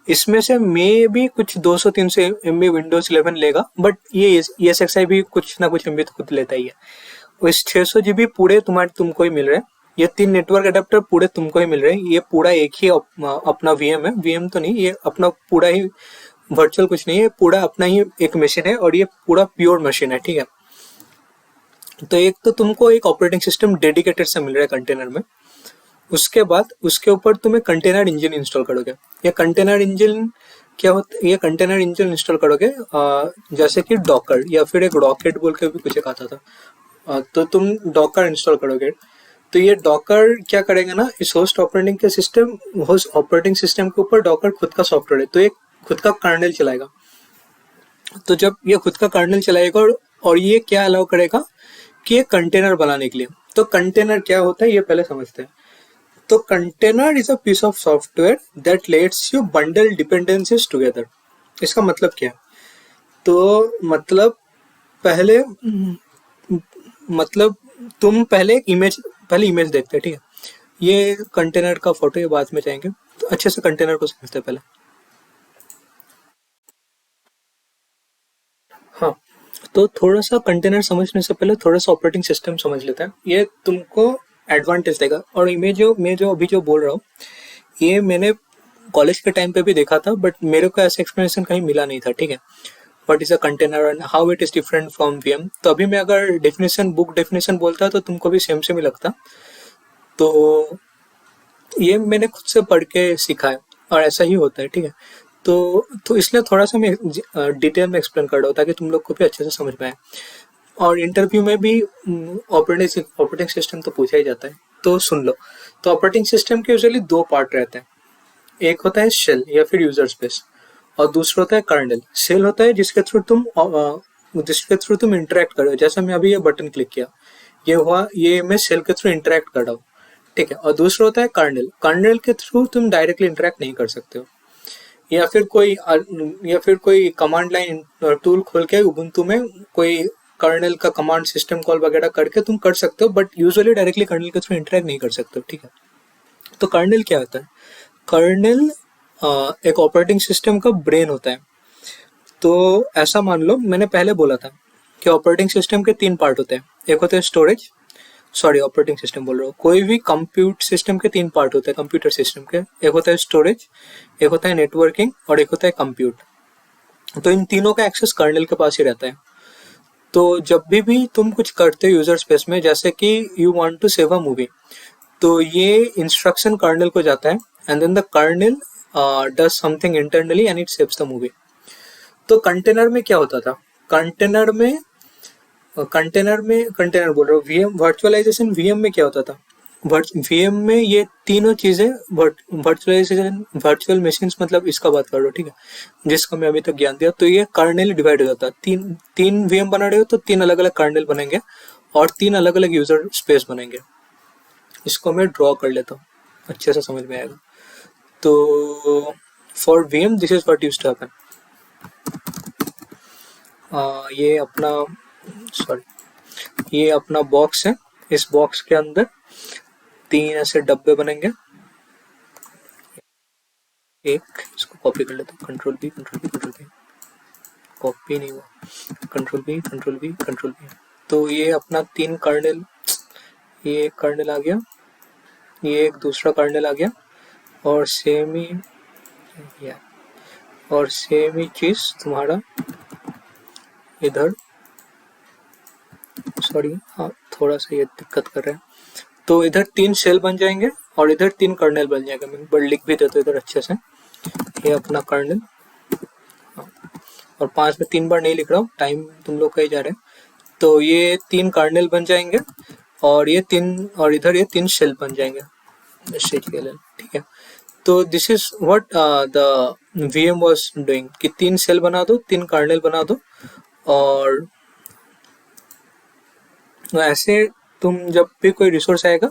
इसमें से मे भी कुछ 200-300 MB विंडोज 11 लेगा, बट ये ESXi भी कुछ ना कुछ MB तो खुद लेता ही है। इस 600 GB पूरे तुमको ही मिल रहे हैं। ये 3 नेटवर्क अडेप्टर पूरे तुमको ही मिल रहे हैं। ये पूरा एक ही अपना VM है, VM तो नहीं, ये अपना पूरा ही वर्चुअल कुछ नहीं है, पूरा अपना ही एक मशीन है और ये पूरा प्योर मशीन है, ठीक है। तो एक तो तुमको एक ऑपरेटिंग सिस्टम डेडिकेटेड से मिल रहा है कंटेनर में, उसके बाद उसके ऊपर तुम एक कंटेनर इंजन इंस्टॉल करोगे। ये कंटेनर इंजन क्या होता है, ये कंटेनर इंजन इंस्टॉल करोगे जैसे कि डॉकर या फिर एक रॉकेट बोल के भी कुछ एक आता था, तो तुम डॉकर इंस्टॉल करोगे। तो ये डॉकर क्या करेगा ना, इस होस्ट ऑपरेटिंग सिस्टम के ऊपर डॉकर खुद का सॉफ्टवेयर है, तो ये खुद का कर्नेल चलाएगा। तो जब ये खुद का कर्नेल चलाएगा और ये क्या अलाउ करेगा कि ये कंटेनर बनाने के लिए। तो कंटेनर क्या होता है ये पहले समझते हैं। तो container is a piece of software that lets you bundle dependencies together. इसका मतलब क्या है? तो पहले मतलब तुम पहले इमेज देखते हैं, ठीक है। ये कंटेनर का फोटो, ये बाद में जाएंगे, तो अच्छे से कंटेनर को समझते हैं पहले। हाँ, तो थोड़ा सा कंटेनर समझने से पहले थोड़ा सा ऑपरेटिंग सिस्टम समझ लेते हैं, ये तुमको एडवांटेज देगा। और मैं जो अभी जो बोल रहा हूँ ये मैंने कॉलेज के टाइम पे भी देखा था, बट मेरे को ऐसा एक्सप्लेनेशन कहीं मिला नहीं था, ठीक है। What is a container and how it is different from VM. तो अभी मैं अगर बुक डेफिनेशन बोलता तो तुमको भी सेम सेम ही लगता। तो ये मैंने खुद से पढ़ के सीखा है और ऐसा ही होता है, ठीक है। तो इसलिए थोड़ा सा मैं डिटेल में एक्सप्लेन कर रहा हूँ ताकि तुम लोग को भी अच्छे से समझ में आए। और इंटरव्यू में भी ऑपरेटिंग सिस्टम तो पूछा ही जाता है, तो सुन लो। तो ऑपरेटिंग सिस्टम के यूजुअली दो पार्ट रहते हैं, एक होता है शेल या फिर यूजर स्पेस, और दूसरा होता है कर्नेल। शेल होता है जिसके थ्रू तुम इंटरेक्ट करो, जैसे मैं अभी ये बटन क्लिक किया, ये मैं शेल के थ्रू इंटरेक्ट कर रहा हूँ, ठीक है। और दूसरा होता है कर्नेल। कर्नेल के थ्रू तुम डायरेक्टली इंटरेक्ट नहीं कर सकते हो, या फिर कोई कमांड लाइन टूल खोल के उबुंटू में कोई कर्नेल का कमांड सिस्टम कॉल वगैरह करके तुम कर सकते हो, बट यूजुअली डायरेक्टली कर्नेल के थ्रू इंटरेक्ट नहीं कर सकते हो, ठीक है। तो कर्नेल क्या होता है? कर्नेल एक ऑपरेटिंग सिस्टम का ब्रेन होता है। तो ऐसा मान लो, मैंने पहले बोला था कि ऑपरेटिंग सिस्टम के तीन पार्ट होते हैं। एक होता है स्टोरेज, सॉरी ऑपरेटिंग सिस्टम बोल रहा हूँ, कोई भी कंप्यूटर सिस्टम के तीन पार्ट होते हैं कंप्यूटर सिस्टम के। एक होता है स्टोरेज, एक होता है नेटवर्किंग और एक होता है कंप्यूट। तो इन तीनों का एक्सेस कर्नेल के पास ही रहता है। तो जब भी तुम कुछ करते हो यूजर स्पेस में, जैसे कि you want to save a movie, तो ये इंस्ट्रक्शन कर्नेल को जाता है and then the kernel does something internally and it saves the movie. तो कंटेनर में क्या होता था? कंटेनर बोल रहा हूँ, वीएम वर्चुअलाइजेशन वीएम में क्या होता था? वीएम में ये तीनों चीजें वर्चुअल मशीन्स, मतलब इसका बात कर रहा हूँ, ठीक है, जिसका मैं अभी तक ज्ञान दिया। तो ये कर्नेल डिवाइड हो जाता है, तीन वीएम बना रहे हो तो तीन अलग अलग कर्नेल बनेंगे और तीन अलग अलग यूजर स्पेस बनेंगे। इसको मैं ड्रॉ कर लेता हूँ, अच्छे से समझ में आएगा। तो for VM this is what used to happen. ये अपना ये अपना बॉक्स है, इस बॉक्स के अंदर तीन ऐसे डब्बे बनेंगे। एक इसको कॉपी कर लेता हूँ, कंट्रोल बी, कॉपी नहीं हुआ, कंट्रोल बी, तो ये अपना तीन कर्नेल, ये एक कर्नेल आ गया, ये एक दूसरा कर्नेल आ गया, और सेम ही चीज तुम्हारा इधर, सॉरी हाँ थोड़ा सा ये दिक्कत कर रहे हैं। तो इधर तीन सेल बन जाएंगे और इधर तीन कर्नेल बन जाएंगे। मैं बड़ लिख भी देता हूँ इधर अच्छे से, ये अपना कर्नेल। और 5 में 3 बार नहीं लिख रहा हूँ, टाइम तुम लोग का ही जा रहे हैं। तो ये तीन कर्नेल बन जाएंगे और इधर ये तीन शेल बन जाएंगे, ठीक है। तो this is what the VM was doing, कि तीन सेल बना दो, तीन कर्नेल बना दो, और ऐसे तुम जब भी कोई रिसोर्स आएगा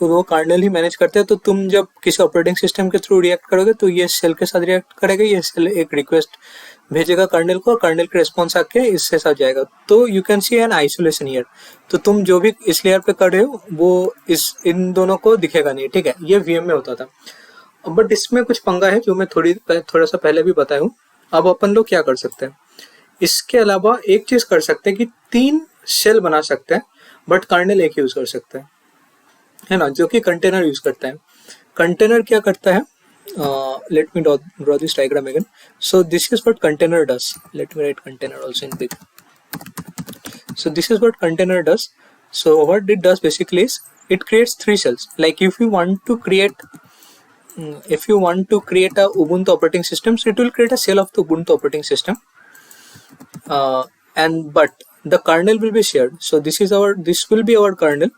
तो वो कर्नेल ही मैनेज करते हैं। तो तुम जब किसी ऑपरेटिंग सिस्टम के थ्रू रिएक्ट करोगे तो ये सेल के साथ रिएक्ट करेगा, ये सेल एक रिक्वेस्ट भेजेगा कर्नेल को, कर्नेल के रिस्पॉन्स आके इससे साथ जाएगा। तो you can see an isolation here. तो तुम जो भी इस लेयर पे कर रहे हो वो इन दोनों को दिखेगा नहीं, ठीक है। ये वीएम में होता था, बट इसमें कुछ पंगा है जो मैं थोड़ा सा पहले भी बताया हूँ। अब अपन लोग क्या कर सकते हैं, इसके अलावा एक चीज कर सकते हैं कि तीन शेल बना सकते हैं, बट कर्नेल एक यूज कर सकते हैं, है ना, जो कि कंटेनर यूज करता है। कंटेनर क्या करता है let me draw this diagram again. So this is what container does. Let me write container also in big. So this is what container does. So what it does basically is it creates three shells. Like if you want to create a Ubuntu operating system, so it will create a shell of the Ubuntu operating system, but the kernel will be shared. So this will be our kernel.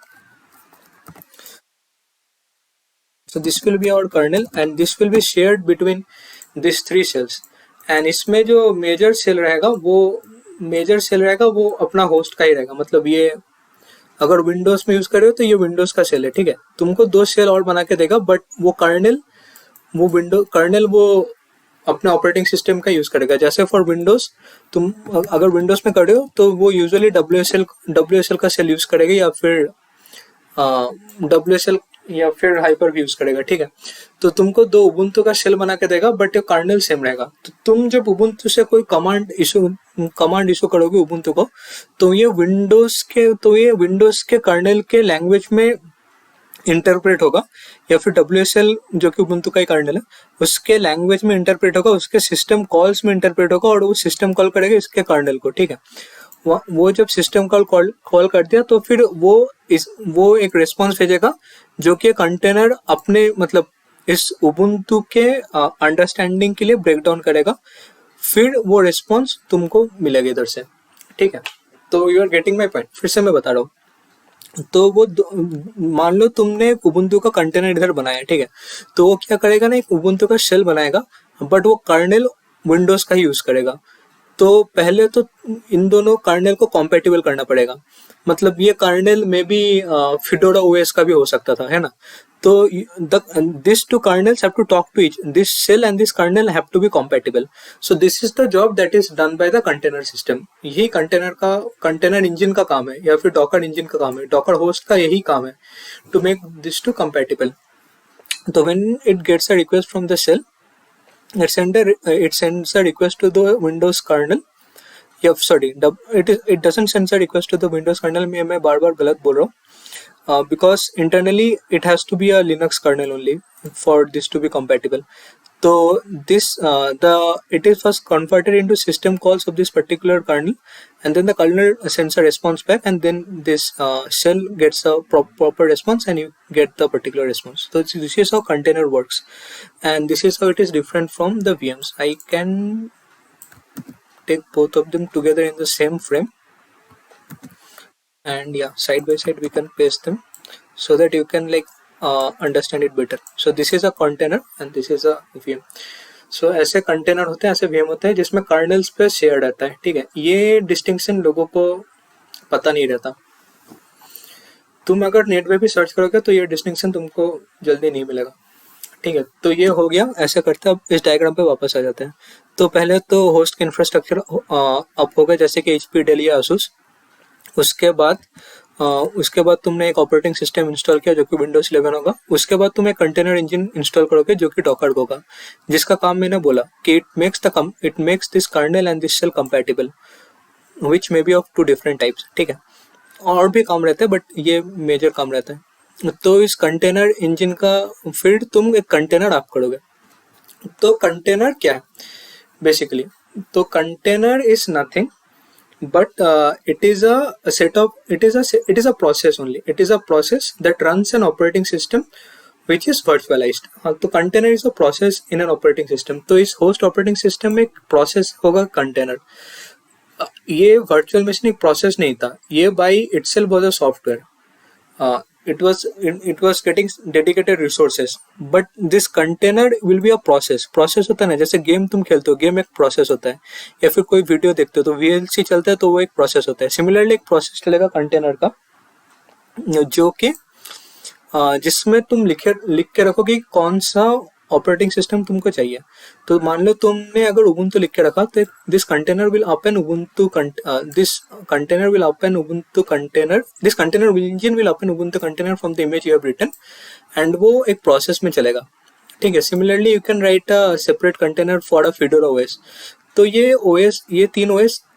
So this will be our kernel and this will be shared between these three shells. And इसमें जो मेजर सेल रहेगा वो अपना होस्ट का ही रहेगा. मतलब ये अगर विंडोज में यूज कर रहे हो तो ये विंडोज का सेल है, ठीक है. तुमको 2 सेल और बना के देगा, बट वो कर्नेल वो अपने ऑपरेटिंग सिस्टम का यूज करेगा. जैसे फॉर विंडोज तुम अगर विंडोज में कर रहे हो तो वो यूजुअली WSL का सेल यूज करेगा या फिर WSL या फिर हाइपर यूज करेगा, ठीक है. तो तुमको 2 उबुंटू का शेल बना के देगा, बट ये कर्नल सेम रहेगा. तो तुम जब उबुंटू से कोई कमांड इशू करोगे उबुंटू को, तो ये विंडोज के कर्नल के लैंग्वेज में इंटरप्रेट होगा, या फिर WSL जो कि उबुंटू का ही कर्नल है उसके लैंग्वेज में इंटरप्रेट होगा, उसके सिस्टम कॉल्स में इंटरप्रेट होगा, और वो सिस्टम कॉल करेगा इसके कर्नल को, ठीक है. वो जब सिस्टम कॉल कर दिया तो फिर वो एक रिस्पॉन्स भेजेगा जो कि कंटेनर अपने मतलब इस उबुंटू के अंडरस्टैंडिंग के लिए ब्रेक डाउन करेगा. फिर वो रिस्पॉन्स तुमको मिलेगा इधर से, ठीक है. तो you are getting my point. फिर से मैं बता रहा हूँ. तो वो मान लो तुमने एक उबुंटू का कंटेनर इधर बनाया, ठीक है. तो वो क्या करेगा ना, एक उबुंटू का शेल बनाएगा, बट वो कर्नल विंडोज का ही यूज करेगा. तो पहले तो इन दोनों कर्नल को कॉम्पेटिबल करना पड़ेगा. मतलब ये कर्नल में भी फिडोरा ओएस का भी हो सकता था, है ना. तो this two kernels have to talk to each, this shell and this kernel have to be compatible. So this is the job that is done by the container system. यही कंटेनर इंजन का काम है, या फिर डॉकर इंजन का काम है, डॉकर होस्ट का यही काम है, to make this two compatible. तो when it gets a request from the shell, it sends a request to the Windows kernel. It doesn't send a request to the Windows kernel. मैं बार गलत बोल रहा हूँ, because internally it has to be a Linux kernel only for this to be compatible. So it is first converted into system calls of this particular kernel, and then the kernel sends a response back, and then this shell gets a proper response, and you get the particular response. So this is how container works, and this is how it is different from the VMs. I can take both of them together in the same frame, and yeah, side by side we can paste them so that you can understand it better. So this is a container and this is a VM. So ऐसे कंटेनर होते हैं, ऐसे VM होते हैं जिसमें कर्नल्स पे शेयर रहता है, ठीक है. ये डिस्टिंक्शन लोगों को पता नहीं रहता. तुम अगर नेट पे भी सर्च करोगे तो ये डिस्टिंक्शन तुमको जल्दी नहीं मिलेगा, ठीक है. तो ये हो गया. ऐसे करते हैं. अब इस डायग्राम पे वापस आ जाते हैं. तो पहले तो होस्ट के इंफ्रास्ट्रक्चर अप हो गए, जैसे कि HP, डेल या ASUS. उसके बाद तुमने एक ऑपरेटिंग सिस्टम इंस्टॉल किया जो कि Windows 11 होगा. उसके बाद तुम एक कंटेनर इंजन इंस्टॉल करोगे जो कि डॉकर होगा, जिसका काम मैंने बोला कि it makes this kernel and this shell compatible, which may be of 2 different types, ठीक है. और भी काम रहता है, बट ये मेजर काम रहता है. तो इस कंटेनर इंजन का फिर तुम एक कंटेनर आप करोगे. तो कंटेनर क्या है बेसिकली? तो container is nothing but it is a process only. It is a process that runs an operating system which is virtualized. तो container is a process in an operating system. तो इस host operating system में एक process होगा container. ये virtual machine एक process नहीं था, ये by itself was a software. It was getting dedicated resources, but this container will be a process होता है ना. जैसे गेम तुम खेलते हो, गेम एक प्रोसेस होता है, या फिर कोई वीडियो देखते हो तो VLC चलता है, तो वो एक प्रोसेस होता है. सिमिलरली एक प्रोसेस चलेगा कंटेनर का, जो कि जिसमें तुम लिख के रखोगे कौन सा ऑपरेटिंग सिस्टम तुमको चाहिए. तो मान लो तुमने अगर उबुंटू लिख के रखा, तो this container will open Ubuntu engine will open Ubuntu container from the image you have written, and वो एक प्रोसेस में चलेगा, ठीक है. Similarly you can write a separate container for a Fedora OS. तो ये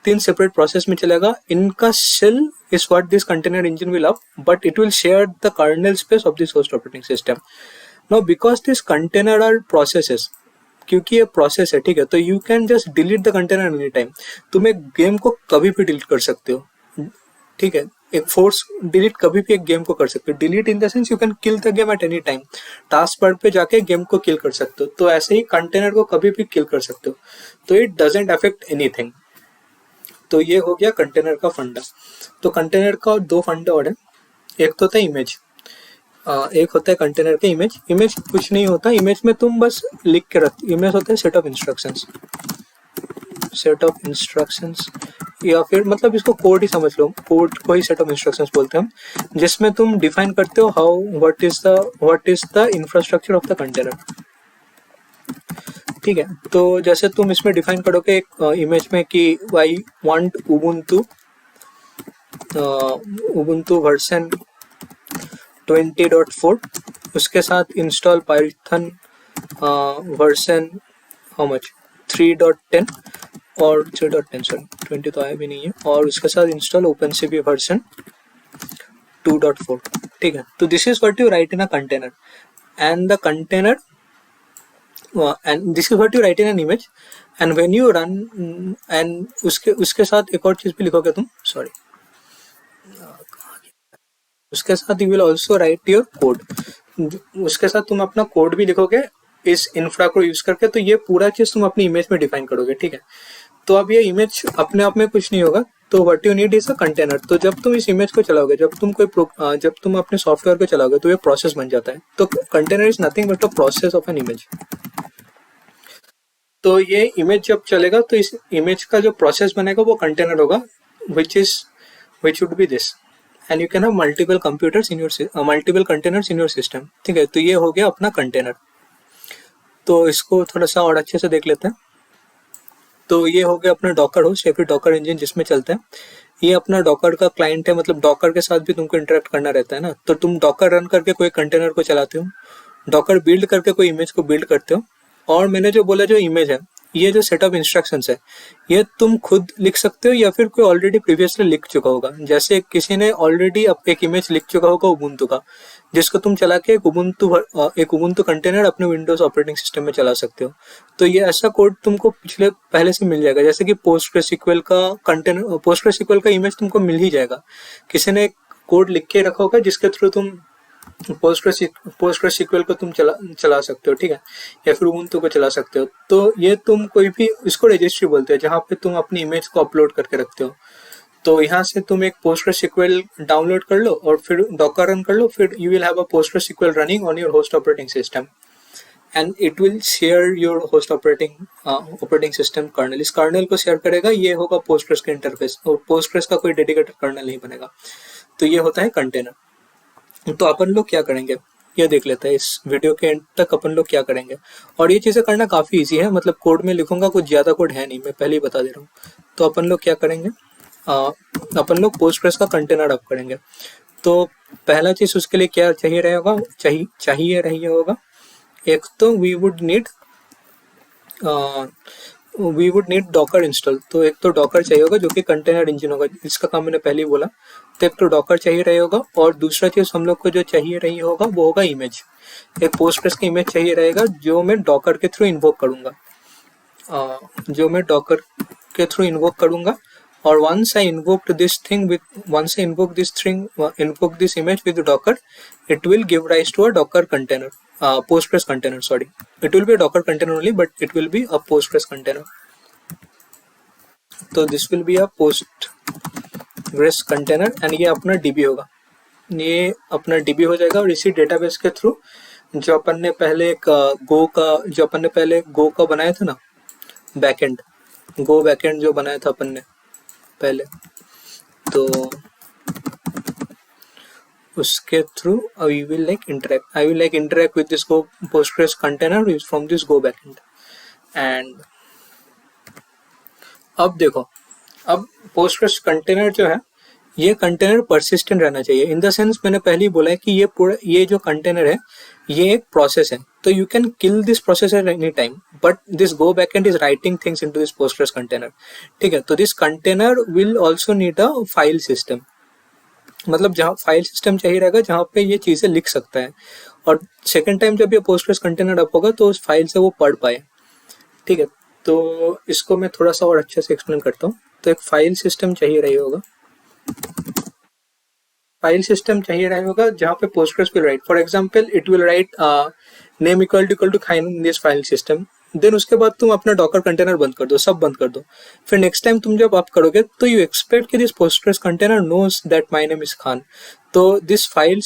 तीन सेपरेट प्रोसेस में चलेगा. इनका shell is what this container engine will have, but it will share the kernel space of this host operating system. Now because this container are processes, क्योंकि ये प्रोसेस है, ठीक है, तो you can just delete the container any time. तुम एक गेम को कभी भी डिलीट कर सकते हो, ठीक है, एक फोर्स डिलीट कभी भी एक गेम को कर सकते हो। Delete in the sense you can kill the game at any time, task bar पे जाके गेम को किल कर सकते हो। तो ऐसे ही कंटेनर को कभी भी किल कर सकते हो, तो इट डजेंट अफेक्ट एनीथिंग। तो ये हो गया कंटेनर का फंडा। तो कंटेनर का दो फंडा और है, एक तो होता है इमेज, एक होता है कंटेनर का इमेज। इमेज कुछ नहीं होता, इमेज में तुम बस लिख के रख, इमेज होता है set of instructions, set of instructions, या फिर मतलब इसको कोड ही समझ लो, कोड को ही सेट ऑफ इंस्ट्रक्शंस बोलते हैं हम, जिसमें तुम डिफाइन करते हो how what is the infrastructure of the container, ठीक है। तो जैसे तुम इसमें डिफाइन करोगे एक इमेज में कि आई वांट उबुंटू वर्जन 20.4, उसके साथ install Python version how much 3.10 और 3.10 सॉरी 20 तो आया भी नहीं है, और उसके साथ इंस्टॉल ओपनसीपी वर्जन 2.4, ठीक है। तो this is what you right in a container, and the container and this is what you write in an image, and when you run and उसके साथ एक और चीज भी लिखोगे तुम, सॉरी, उसके साथ you will also right your code, उसके साथ तुम अपना कोड भी लिखोगे इस इंफ्रा को यूज करके। तो ये पूरा चीज तुम अपनी इमेज में डिफाइन करोगे, ठीक है। तो अब ये इमेज अपने आप में कुछ नहीं होगा, तो what you need is a container. तो जब तुम इस इमेज को चलाओगे, जब तुम अपने सॉफ्टवेयर को चलाओगे, तो ये प्रोसेस बन जाता है। तो container is nothing but a process of an image. तो ये इमेज जब चलेगा, तो इस इमेज का जो प्रोसेस बनेगा वो कंटेनर होगा, which would be this, and you can have multiple containers in your system, ठीक है। तो ये हो गया अपना कंटेनर। तो इसको थोड़ा सा और अच्छे से देख लेते हैं। तो ये हो गया अपना डॉकर होस्ट या फिर डॉकर इंजन जिसमें चलता है। ये अपना डॉकर का क्लाइंट है, मतलब डॉकर के साथ भी तुमको इंटरेक्ट करना रहता है ना। तो तुम डॉकर रन करके कोई कंटेनर को चलाते हो, डॉकर बिल्ड करके कोई इमेज को बिल्ड करते हो, और मैंने जो बोला जो इमेज है, ये जो सेट ऑफ इंस्ट्रक्शंस है, ये तुम खुद लिख सकते हो या फिर कोई ऑलरेडी प्रीवियसली लिख चुका होगा। जैसे किसी ने ऑलरेडी एक इमेज लिख चुका होगा उबुंटू का, जिसको तुम चला के एक उबुंटू कंटेनर अपने विंडोज ऑपरेटिंग सिस्टम में चला सकते हो। तो ये ऐसा कोड तुमको पहले से मिल जाएगा। जैसे कि पोस्टग्रेसक्यूएल का इमेज तुमको मिल ही जाएगा, किसी ने कोड लिख के रखा होगा जिसके थ्रू तुम पोस्टग्रेसक्यूएल को तुम चला सकते हो, ठीक है, या फिर उबुंटू को चला सकते हो। तो ये तुम कोई भी, इसको रजिस्ट्री बोलते हैं, जहाँ पे तुम अपनी इमेज को अपलोड करके रखते हो। तो यहाँ से तुम एक पोस्टग्रेसक्यूएल डाउनलोड कर लो और फिर डॉकर रन कर लो, फिर you will have a PostgreSQL running on your host operating system, and it will share your host operating system kernel. इस कर्नल को शेयर करेगा, ये होगा पोस्टग्रेस का इंटरफेस, और पोस्टग्रेस का कोई डेडिकेटेड कर्नल नहीं बनेगा। तो ये होता है कंटेनर। तो अपन लोग क्या करेंगे ये देख लेते हैं, इस वीडियो के एंड तक अपन लोग क्या करेंगे। और ये चीज़ें करना काफ़ी इजी है, मतलब कोड में लिखूंगा, कुछ ज़्यादा कोड है नहीं, मैं पहले ही बता दे रहा हूँ। तो अपन लोग क्या करेंगे, अपन लोग पोस्टग्रेस का कंटेनर अप करेंगे। तो पहला चीज़ उसके लिए क्या चाहिए रहेगा, एक तो we would need Docker install. तो एक तो डॉकर चाहिए होगा जो कि कंटेनर इंजन होगा, इसका काम मैंने पहले ही बोला। तो एक तो डॉकर चाहिए रही होगा, और दूसरा चीज हम लोग को जो चाहिए रही होगा वो होगा इमेज। एक पोस्टग्रेस का इमेज चाहिए रहेगा जो मैं डॉकर के थ्रू इन्वोक करूंगा, और once I invoke this image with Docker, it will give rise to a Docker container, Postgres container. Sorry, it will be a Docker container only, but it will be a Postgres container. तो this will be a Postgres container, and ये अपना DB होगा, ये अपना DB हो जाएगा। और इसी डेटाबेस के थ्रू जो अपन ने पहले गो का बनाया था ना, बैकएंड, गो बैकएंड जो बनाया था अपन ने पहले, तो उसके through I will interact with this Go Postgres container from this Go backend. And अब देखो, अब Postgres कंटेनर जो है, ये कंटेनर परसिस्टेंट रहना चाहिए। इन द सेंस मैंने पहले ही बोला है कि ये जो कंटेनर है ये एक प्रोसेस है, तो you can kill this process at any time, but this go backend is writing things into this Postgres container, ठीक है। तो this container will also need a file system, मतलब जहाँ फाइल सिस्टम चाहिए रहेगा जहाँ पे ये चीजें लिख सकता है। और सेकेंड टाइम जब ये पोस्टग्रेस कंटेनर अप होगा तो उस फाइल से वो पढ़ पाए। ठीक है, तो इसको मैं थोड़ा सा और अच्छे से एक्सप्लेन करता हूँ। तो एक फाइल सिस्टम चाहिए रही होगा, फाइल सिस्टम चाहिए रहा होगा जहाँ पे Postgres will write, for example it will write name equal to Khan in this file system. Then उसके बाद तुम अपना डॉकर कंटेनर बंद कर दो, सब बंद कर दो। फिर नेक्स्ट टाइम तुम जब आप करोगे तो यू एक्सपेक्ट कि this Postgres container knows that my name is Khan. तो this file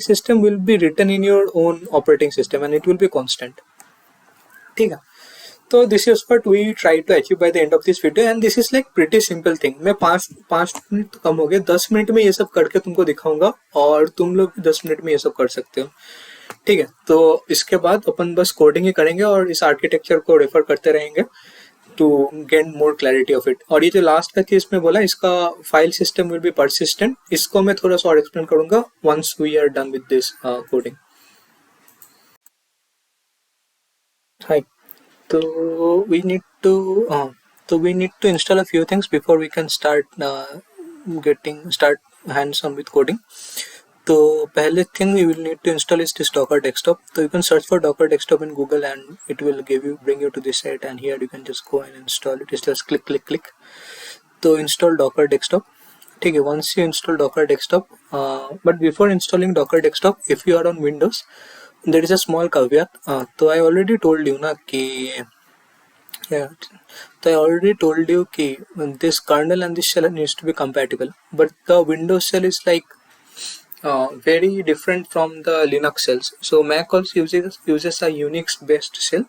system will be written in your own operating system and it will be constant. ठीक है, तो this is what we try to achieve by the end of this video and this is like pretty simple thing. मैं पाँच पाँच मिनट तो कम हो गए, 10 मिनट में ये सब करके तुमको दिखाऊंगा और तुम लोग 10 मिनट में ये सब कर सकते हो। ठीक है, तो इसके बाद अपन बस कोडिंग ही करेंगे और इस आर्किटेक्चर को रेफर करते रहेंगे to gain more clarity of it. और ये जो लास्ट का चीज में बोला, इसका file system will be persistent, इसको मैं थोड़ा सा और एक्सप्लेन करूंगा once we are done with this coding. Hi, so we need to install a few things before we can start hands on with coding. तो पहले thing we will need to install is this Docker desktop. So you can search for Docker desktop in Google and it will bring you to this site, and here you can just go and install it. It's just click. तो install Docker desktop. ठीक है, once you install Docker desktop, but before installing Docker desktop, if you are on Windows, there is a small caveat. तो I already told you ना कि yeah, so I already told you कि this kernel and this shell needs to be compatible, but the Windows shell is like very different from the Linux shells. So Mac also uses a Unix based shell,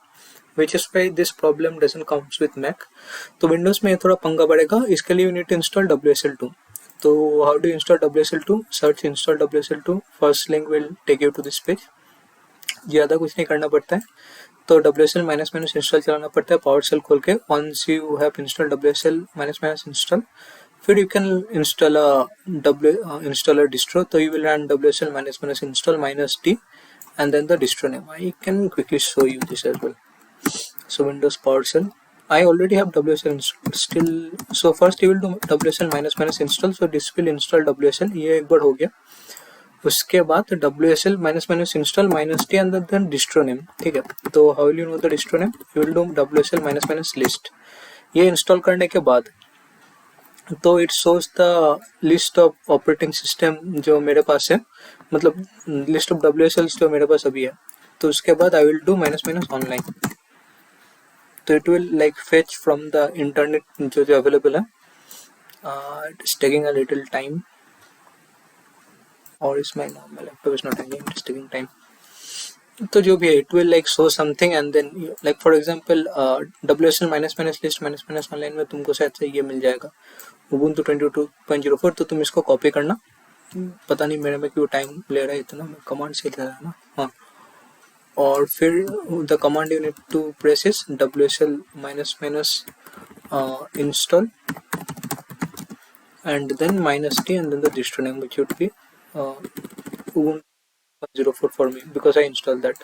which is why this problem doesn't comes with Mac. तो Windows में ये थोड़ा पंगा पड़ेगा, इसके लिए you need to install WSL2. तो how do you install WSL2? Search install WSL2. First link will take you to this page. ज़्यादा कुछ नहीं करना पड़ता है, तो WSL माइनस माइनस इंस्टॉल चलाना पड़ता है पावर शेल खोल के। Once you have install WSL minus minus install, फिर you can install installer distro. तो you will run WSL minus minus install -d and then the distro name. I can quickly show you this as well. So Windows PowerShell, I already have WSL installed still. So first you will do WSL minus minus install, so this will install WSL, ये एक बार हो गया। उसके बाद WSL minus minus install -t and then distro name. ठीक है, तो how will you know the distro name? You will do WSL minus minus list. ये इंस्टॉल करने के बाद तो it shows the list of operating system जो मेरे पास है, मतलब लिस्ट ऑफ WSL जो मेरे पास अभी है। तो उसके बाद I will do minus minus online, तो it will like fetch from the internet जो अवेलेबल है। It is taking a little time, or is my laptop is not hanging, it is taking time. तो जो भी है, it will like show something and then like for example WSL minus minus list minus minus online में तुमको शायद से ये मिल जाएगा Ubuntu 22.04। तो तुम इसको कॉपी करना, पता नहीं मेरे में क्यों टाइम ले रहा है इतना, मैं कमांड से ले रहा है ना। हाँ, और फिर the command you need to press is WSL minus minus install and then -t and then the distro name, which would be Ubuntu 04 for me because I installed that.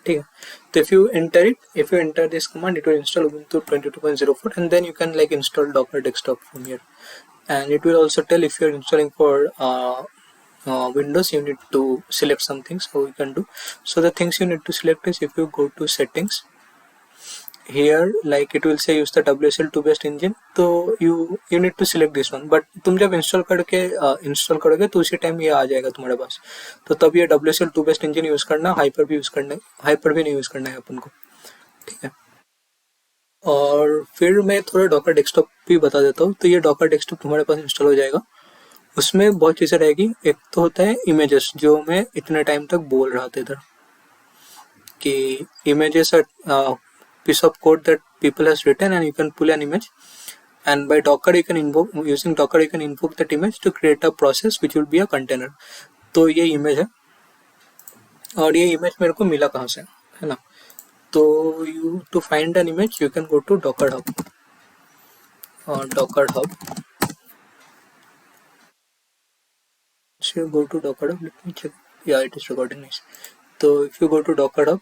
ठीक है, तो if you enter this command, it will install Ubuntu 22.04 and then you can like install Docker desktop from here, and it will also tell if you're installing for Windows, you need to select some things. How you can do, so the things you need to select is, if you go to settings, here like it will say use the WSL2 based engine, तो you need to select this one, but तुम जब इंस्टॉल करोगे तो उसी टाइम ये आ जाएगा तुम्हारे पास। तो तब ये WSL2 बेस्ट इंजन यूज करना, हाइपर भी नहीं यूज करना है अपन को। ठीक है, और फिर मैं थोड़ा डॉकर डेस्कटॉप भी बता देता हूँ। तो ये डॉकर डेस्कटॉप तुम्हारे पास इंस्टॉल हो जाएगा, उसमें बहुत चीज़ें रहेगी। एक तो होता है इमेजेस, जो मैं इतने टाइम तक बोल रहा था इधर कि images are piece of code that people has written and you can pull an image, and by Docker you can invoke, using Docker you can invoke that image to create a process which will be a container. तो ये इमेज है, और ये इमेज मेरे को मिला कहाँ से, है ना। तो you to find an image you can go to Docker Hub, और Docker Hub, so you go to Docker Hub, let me check, yeah it is recording, nice. So if you go to Docker Hub,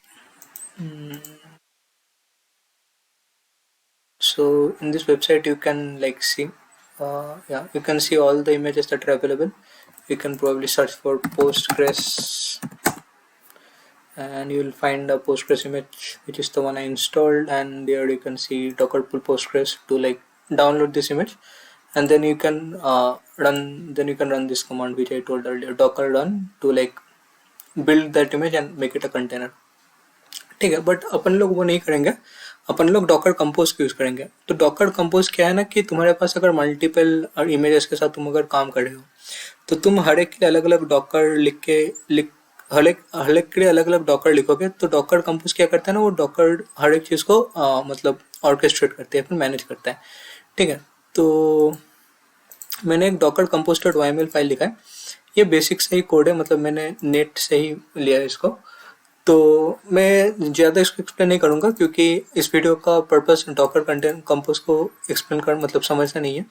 so in this website you can like see, yeah, you can see all the images that are available. you can probably search for Postgres and you will find a Postgres image, which is the one I installed, and there you can see docker pull Postgres to like download this image, and then you can run this command which I told earlier, docker run, to like build that image and make it a container. ठीक है, बट अपन लोग वो नहीं करेंगे, अपन लोग डॉकर कंपोज यूज करेंगे। तो डॉकर कंपोज क्या है ना कि तुम्हारे पास अगर मल्टीपल इमेजेस के साथ तुम अगर काम कर रहे हो तो तुम हर एक के लिए अलग अलग डॉकर हर एक के लिए अलग अलग डॉकर लिखोगे। तो डॉकर कंपोज क्या करता है ना, वो डॉकर हर एक चीज को मतलब ऑर्केस्ट्रेट करते हैं, फिर मैनेज करता है। ठीक है, तो मैंने एक डॉकर कंपोज.yml फाइल लिखा है। ये बेसिक से ही कोड है, मतलब मैंने नेट से ही लिया है इसको। तो मैं ज़्यादा इसको एक्सप्लेन नहीं करूँगा क्योंकि इस वीडियो का पर्पस डॉकर कंटेंट कंपोज को एक्सप्लेन कर मतलब समझना नहीं है।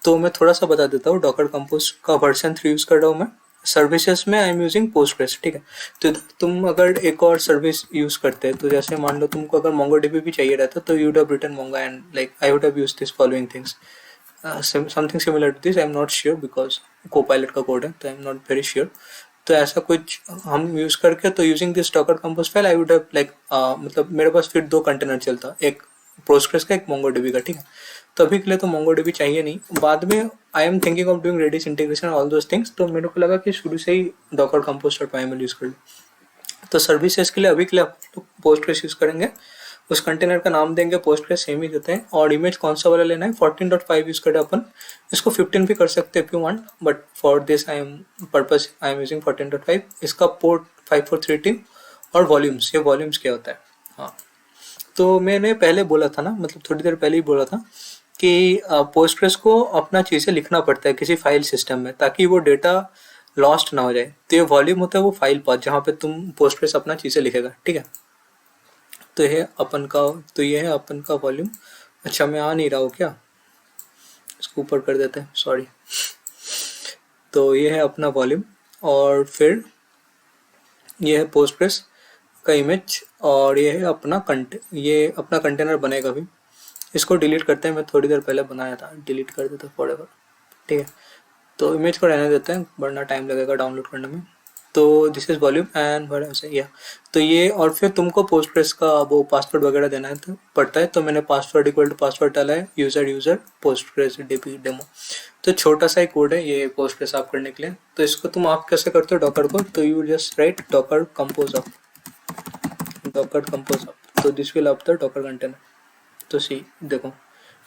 तो मैं थोड़ा सा बता देता हूँ। डॉकर कंपोज का वर्जन 3 यूज़ कर रहा हूँ मैं। सर्विसेज में आई एम यूजिंग पोस्टग्रेस। ठीक है, तो तुम अगर एक और सर्विस यूज़ करते हैं, तो जैसे मान लो तुमको अगर मोंगोडीबी भी चाहिए रहता तो you would have written Mongo and like I would have used this following things, something similar to this. I am not sure because Copilot का कोड है, तो I am not very sure. तो ऐसा कुछ हम यूज करके, तो using this Docker compose file I would have like मतलब मेरे पास फिर 2 कंटेनर चलता, एक पोस्टग्रेस का, एक मोंगोडीबी का। ठीक है, तो अभी के लिए तो मोंगोडीबी चाहिए नहीं, बाद में I am thinking of doing Redis integration all those things. तो मेरे को लगा कि शुरू से ही डॉकर कंपोज.yml यूज कर लो। तो सर्विसेज के लिए अभी के लिए आप पोस्टग्रेस यूज करेंगे, उस कंटेनर का नाम देंगे पोस्टग्रेस, सेम ही देते हैं। और इमेज कौन सा वाला लेना है, 14.5 यूज करें अपन, इसको 15 भी कर सकते हैं if you want, but for this I am using 14.5। इसका पोर्ट 5433 और वॉल्यूम्स, ये वॉल्यूम्स क्या होता है। हाँ, तो मैंने पहले बोला था ना, मतलब थोड़ी देर पहले ही बोला था कि पोस्टग्रेस को अपना चीज़ें लिखना पड़ता है किसी फाइल सिस्टम में, ताकि वो डेटा लॉस्ट ना हो जाए। तो ये वॉल्यूम होता है वो फाइल पाथ जहाँ पे तुम पोस्टग्रेस अपना चीज़ें लिखेगा। ठीक है, तो ये है अपन का वॉल्यूम। अच्छा, मैं आ नहीं रहा हूँ क्या, इसको ऊपर कर देते हैं, सॉरी। तो ये है अपना वॉल्यूम, और फिर ये है पोस्टग्रेस का इमेज, और ये है ये अपना कंटेनर बनेगा भी। इसको डिलीट करते हैं, मैं थोड़ी देर पहले बनाया था, डिलीट कर देता फॉरएवर। ठीक है, तो इमेज को रहने देते हैं वरना टाइम लगेगा डाउनलोड करने में। तो दिस इज वॉल्यूम एंड या तो ये, और फिर तुमको पोस्टग्रेस का वो पासवर्ड वगैरह देना है तो पड़ता है। तो मैंने पासवर्ड इक्वल टू पासवर्ड डाला है, यूजर पोस्टग्रेस डेमो। तो छोटा सा ही कोड है ये पोस्टग्रेस आप करने के लिए। तो इसको तुम आप कैसे करते हो डॉकर को, तो you just write docker compose up, तो this will up the docker container. तो सी देखो,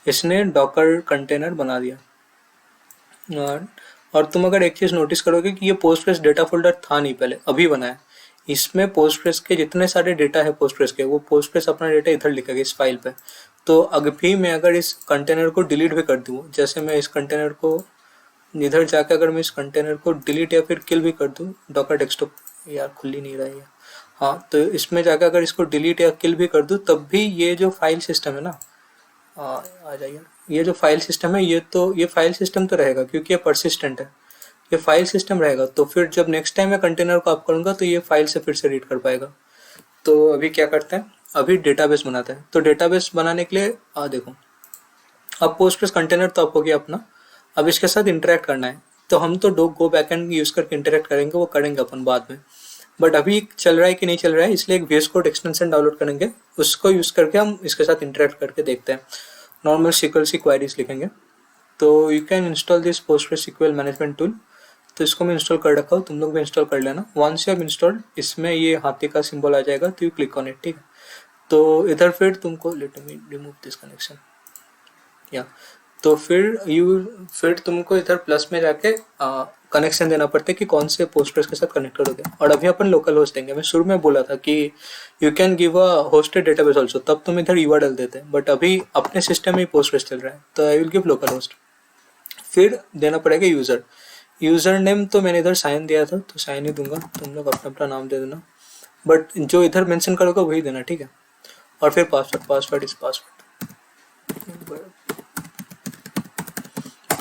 इसने डॉकर कंटेनर बना दिया। और तुम अगर एक चीज नोटिस करोगे कि ये पोस्टग्रेस डेटा फोल्डर था नहीं पहले, अभी बना है। इसमें पोस्टग्रेस के जितने सारे डेटा है पोस्टग्रेस के, वो पोस्टग्रेस अपना डेटा इधर लिखेगा इस फाइल पे। तो अभी मैं अगर इस कंटेनर को डिलीट भी कर दूँ, जैसे मैं इस कंटेनर को इधर जाके अगर मैं इस कंटेनर को डिलीट या फिर किल भी कर दूँ, डॉकर डेस्कटॉप यार खुल ही नहीं रहा है। हाँ, तो इसमें जाकर अगर इसको डिलीट या किल भी कर दूँ, तब भी ये जो फाइल सिस्टम है ना, आ जाइए, ये जो फाइल सिस्टम है, ये फाइल सिस्टम तो रहेगा क्योंकि ये परसिस्टेंट है, ये फाइल सिस्टम रहेगा। तो फिर जब नेक्स्ट टाइम मैं कंटेनर को आप करूँगा तो ये फाइल से फिर से रीड कर पाएगा। तो अभी क्या करते हैं, अभी डेटाबेस बनाते हैं। तो डेटाबेस बनाने के लिए देखो, अब पोस्टग्रेस कंटेनर तो आप हो गया अपना, अब इसके साथ इंटरेक्ट करना है। तो हम तो गो बैकएंड यूज करके इंटरेक्ट करेंगे, वो करेंगे अपन बाद में। बट अभी चल रहा है कि नहीं चल रहा है, इसलिए एक VS कोड एक्सटेंशन डाउनलोड करेंगे, उसको यूज करके हम इसके साथ इंटरेक्ट करके देखते हैं। नॉर्मल SQL सी क्वेरीज लिखेंगे। तो you can install this Postgres SQL management tool. तो इसको मैं इंस्टॉल कर रखा हूँ, तुम लोग भी इंस्टॉल कर लेना। वंस यू हैव इंस्टॉल्ड, इसमें ये हाथी का सिंबल आ जाएगा, तो यू क्लिक ऑन इट। ठीक है, तो इधर फिर तुमको let me remove this connection या तो फिर तुमको इधर प्लस में जाके कनेक्शन देना पड़ता है कि कौन से पोस्टग्रेस के साथ कनेक्ट करोगे। और अभी अपन लोकल होस्ट देंगे। मैं शुरू में बोला था कि you can give a hosted database also, तब तुम इधर यूआर डाल देते हैं, बट अभी अपने सिस्टम में ही पोस्टग्रेस चल रहा है, तो I will give local host. फिर देना पड़ेगा यूजर नेम। तो मैंने इधर साइन दिया था, तो साइन ही दूंगा, तुम लोग अपना अपना नाम दे देना, बट जो इधर मेंशन करोगे वही देना। ठीक है, और फिर पासवर्ड इज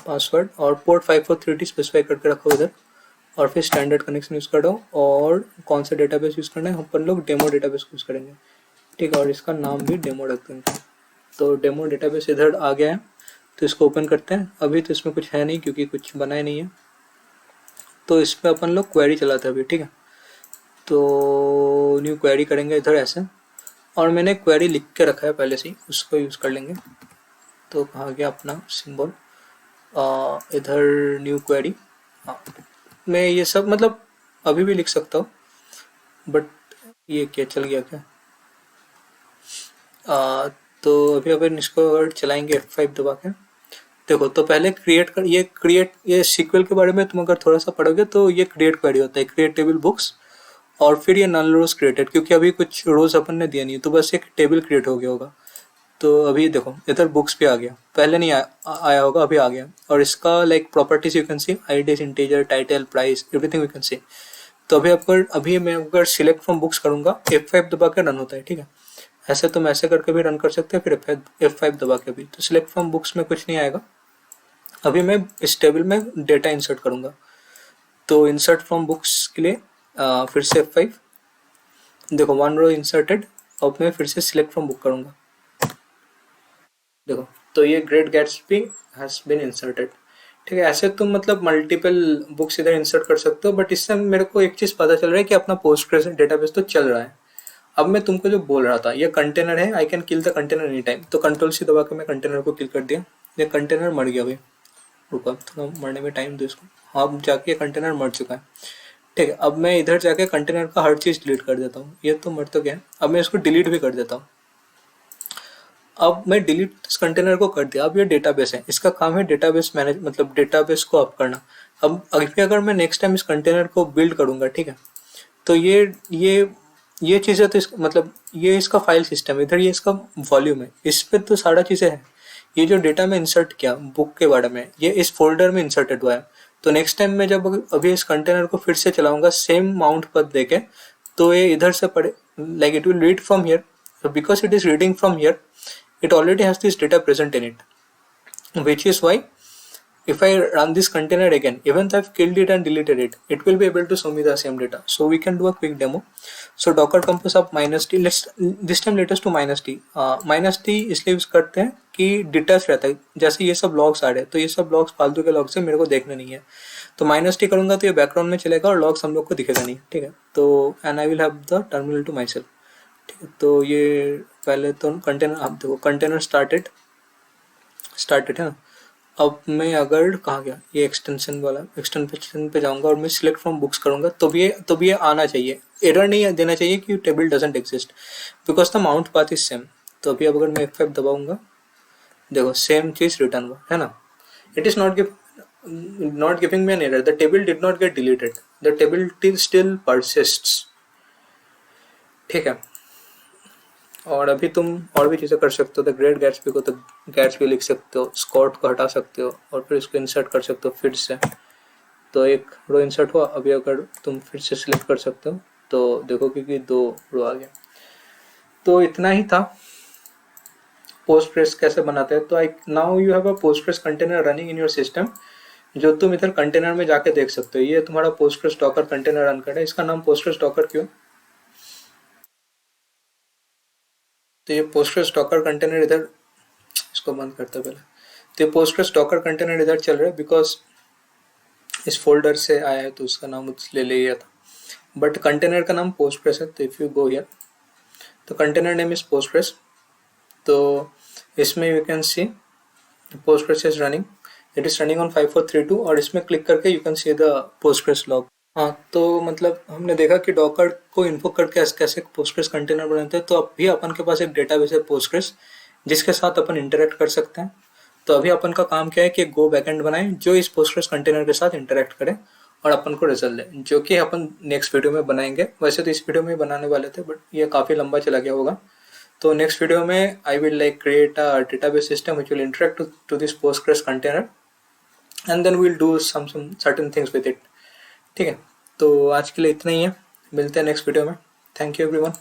पासवर्ड और पोर्ट 5433 स्पेसिफाई करके रखो इधर। और फिर स्टैंडर्ड कनेक्शन यूज़ करो, और कौन सा डेटाबेस यूज़ करना है, अपन लोग डेमो डेटाबेस यूज़ करेंगे। ठीक है, और इसका नाम भी डेमो रख देंगे। तो डेमो डेटाबेस इधर आ गया है, तो इसको ओपन करते हैं। अभी तो इसमें कुछ है नहीं क्योंकि कुछ बना ही नहीं है। तो इस पर अपन लोग क्वेरी चलाते हैं अभी, ठीक है। तो न्यू क्वेरी करेंगे इधर ऐसे, और मैंने क्वेरी लिख के रखा है पहले से ही, उसको यूज़ कर लेंगे। तो कहाँ गया अपना सिंबल, इधर न्यू क्वेरी। हाँ, मैं ये सब मतलब अभी भी लिख सकता हूँ, बट ये क्या चल गया क्या। तो अभी अपन इसको अगर चलाएंगे F5 दबा के, देखो तो पहले ये सीक्वल के बारे में तुम अगर थोड़ा सा पढ़ोगे तो ये क्रिएट क्वेरी होता है, क्रिएट टेबल बुक्स, और फिर ये नल रोज क्रिएटेड, क्योंकि अभी कुछ रोज अपन ने दिया नहीं, तो बस एक टेबल क्रिएट हो गया होगा। तो अभी देखो इधर बुक्स पे आ गया, पहले नहीं आया होगा, अभी आ गया। और इसका like properties you can C, ID, integer, title, price, everything you can सी। तो अभी मैं अगर सिलेक्ट फ्रॉम बुक्स करूंगा, F5 दबा के रन होता है, ठीक है। ऐसे तुम ऐसे करके भी रन कर सकते हैं, फिर F5 दबा के भी। तो सिलेक्ट फ्रॉम बुक्स में कुछ नहीं आएगा। अभी मैं इस टेबल में डेटा इंसर्ट करूंगा, तो इंसर्ट फ्रॉम बुक्स के लिए फिर से F5। देखो वन रो इंसर्टेड। अब मैं फिर से सिलेक्ट फ्रॉम बुक करूंगा, देखो तो ये Great Gatsby has been inserted, ठीक है। ऐसे तुम मतलब मल्टीपल बुक्स इधर इंसर्ट कर सकते हो, बट इससे मेरे को एक चीज पता चल रहा है कि अपना पोस्टग्रेस डेटाबेस तो चल रहा है। अब मैं तुमको जो बोल रहा था, ये कंटेनर है, I can kill the container any time. तो कंट्रोल सी दबा के मैं कंटेनर को किल कर दिया, ये कंटेनर मर गया भाई। रुको थोड़ा मरने में टाइम दो इसको। हाँ, अब जाके कंटेनर मर चुका है, ठीक है। अब मैं इधर जाके कंटेनर का हर चीज डिलीट कर देता हूँ, ये तो मर तो गया। अब मैं इसको डिलीट भी कर देता हूँ। अब मैं डिलीट इस कंटेनर को कर दिया। अब ये डेटाबेस है, इसका काम है डेटाबेस मैनेज, मतलब डेटाबेस को अप करना। अब अगर मैं नेक्स्ट टाइम इस कंटेनर को बिल्ड करूंगा, ठीक है, तो ये चीज़ें तो मतलब ये इसका फाइल सिस्टम है, इधर ये इसका वॉल्यूम है, इस पे तो सारा चीज़ें हैं। ये जो डेटा में इंसर्ट किया बुक के बारे में, ये इस फोल्डर में इंसर्टेड हुआ है। तो नेक्स्ट टाइम मैं जब अभी इस कंटेनर को फिर से चलाऊंगा सेम माउंट पद देके, तो ये इधर से पढ़े, like it will read from here, because it is reading from here, it already has this data present in it, which is why if I run this container again, even though I've killed it and deleted it, it will be able to show me the same data. So we can do a quick demo. So docker compose of -t, let's this time let us to -t। -t इसलिए यूज करते हैं कि डिटेल्स रहता है, जैसे ये सब लॉग्स आ रहे हैं, तो ये सब लॉग्स फालतू के लॉग्स है, मेरे को देखना नहीं है। तो -t करूंगा तो ये बैकग्राउंड में चलेगा और लॉग्स हम लोग को दिखेगा नहीं, ठीक है। तो and I will have the terminal to myself, ठीक है। तो ये पहले तो कंटेनर, आप देखो कंटेनर स्टार्टेड है ना। अब मैं अगर कहाँ गया, ये एक्सटेंशन वाला, एक्सटेंशन पे जाऊंगा और मैं सिलेक्ट फ्रॉम बुक्स करूंगा, तो भी ये आना चाहिए, एरर नहीं देना चाहिए कि table doesn't exist, because the mount path is same. तो अभी अब अगर मैं F5 दबाऊंगा, देखो सेम चीज रिटर्न हुआ है ना। It is not giving me an error, the table did not get deleted, the table still persists, ठीक है। और अभी तुम और भी चीज़ें कर सकते हो। द ग्रेट गैट्सबी को तो गैट्सबी लिख सकते हो, स्कॉट को हटा सकते हो और फिर इसको इंसर्ट कर सकते हो फिर से। तो एक रो इंसर्ट हुआ, अभी अगर तुम फिर से सिलेक्ट कर सकते हो तो देखो क्योंकि 2 रो आ गया। तो इतना ही था पोस्टग्रेस कैसे बनाते हैं। तो I now you have a Postgres container running in your system, जो तुम इधर कंटेनर में जाके देख सकते हो। ये तुम्हारा पोस्टग्रेस डॉकर कंटेनर रन कर रहा है, इसका नाम पोस्टग्रेस डॉकर क्यों, तो ये पोस्टग्रेस डॉकर कंटेनर इधर, इसको बंद करते पहले। तो ये पोस्टग्रेस डॉकर कंटेनर इधर चल रहा है बिकॉज इस फोल्डर से आया है, तो उसका नाम ले लिया था, बट कंटेनर का नाम पोस्टग्रेस है। तो इफ यू गो हियर, तो कंटेनर नेम इज पोस्टग्रेस। तो इसमें you can C Postgres is running, it is running on 5432, और इसमें क्लिक करके you can see the Postgres log. हाँ, तो मतलब हमने देखा कि डॉकर को इन्फोक करके कैसे पोस्टग्रेस कंटेनर बनाते हैं। तो अभी अपन के पास एक डेटाबेस है पोस्टग्रेस, जिसके साथ अपन इंटरेक्ट कर सकते हैं। तो अभी अपन का काम क्या है कि गो बैकएंड बनाएं जो इस पोस्टग्रेस कंटेनर के साथ इंटरेक्ट करे और अपन को रिजल्ट दे, जो कि अपन नेक्स्ट वीडियो में बनाएंगे। वैसे तो इस वीडियो में बनाने वाले थे, बट ये काफ़ी लंबा चला गया होगा। तो नेक्स्ट वीडियो में I will like create a database system which will interact to this Postgres container, and then we'll do some certain things with it, ठीक है। तो आज के लिए इतना ही है, मिलते हैं नेक्स्ट वीडियो में। Thank you everyone.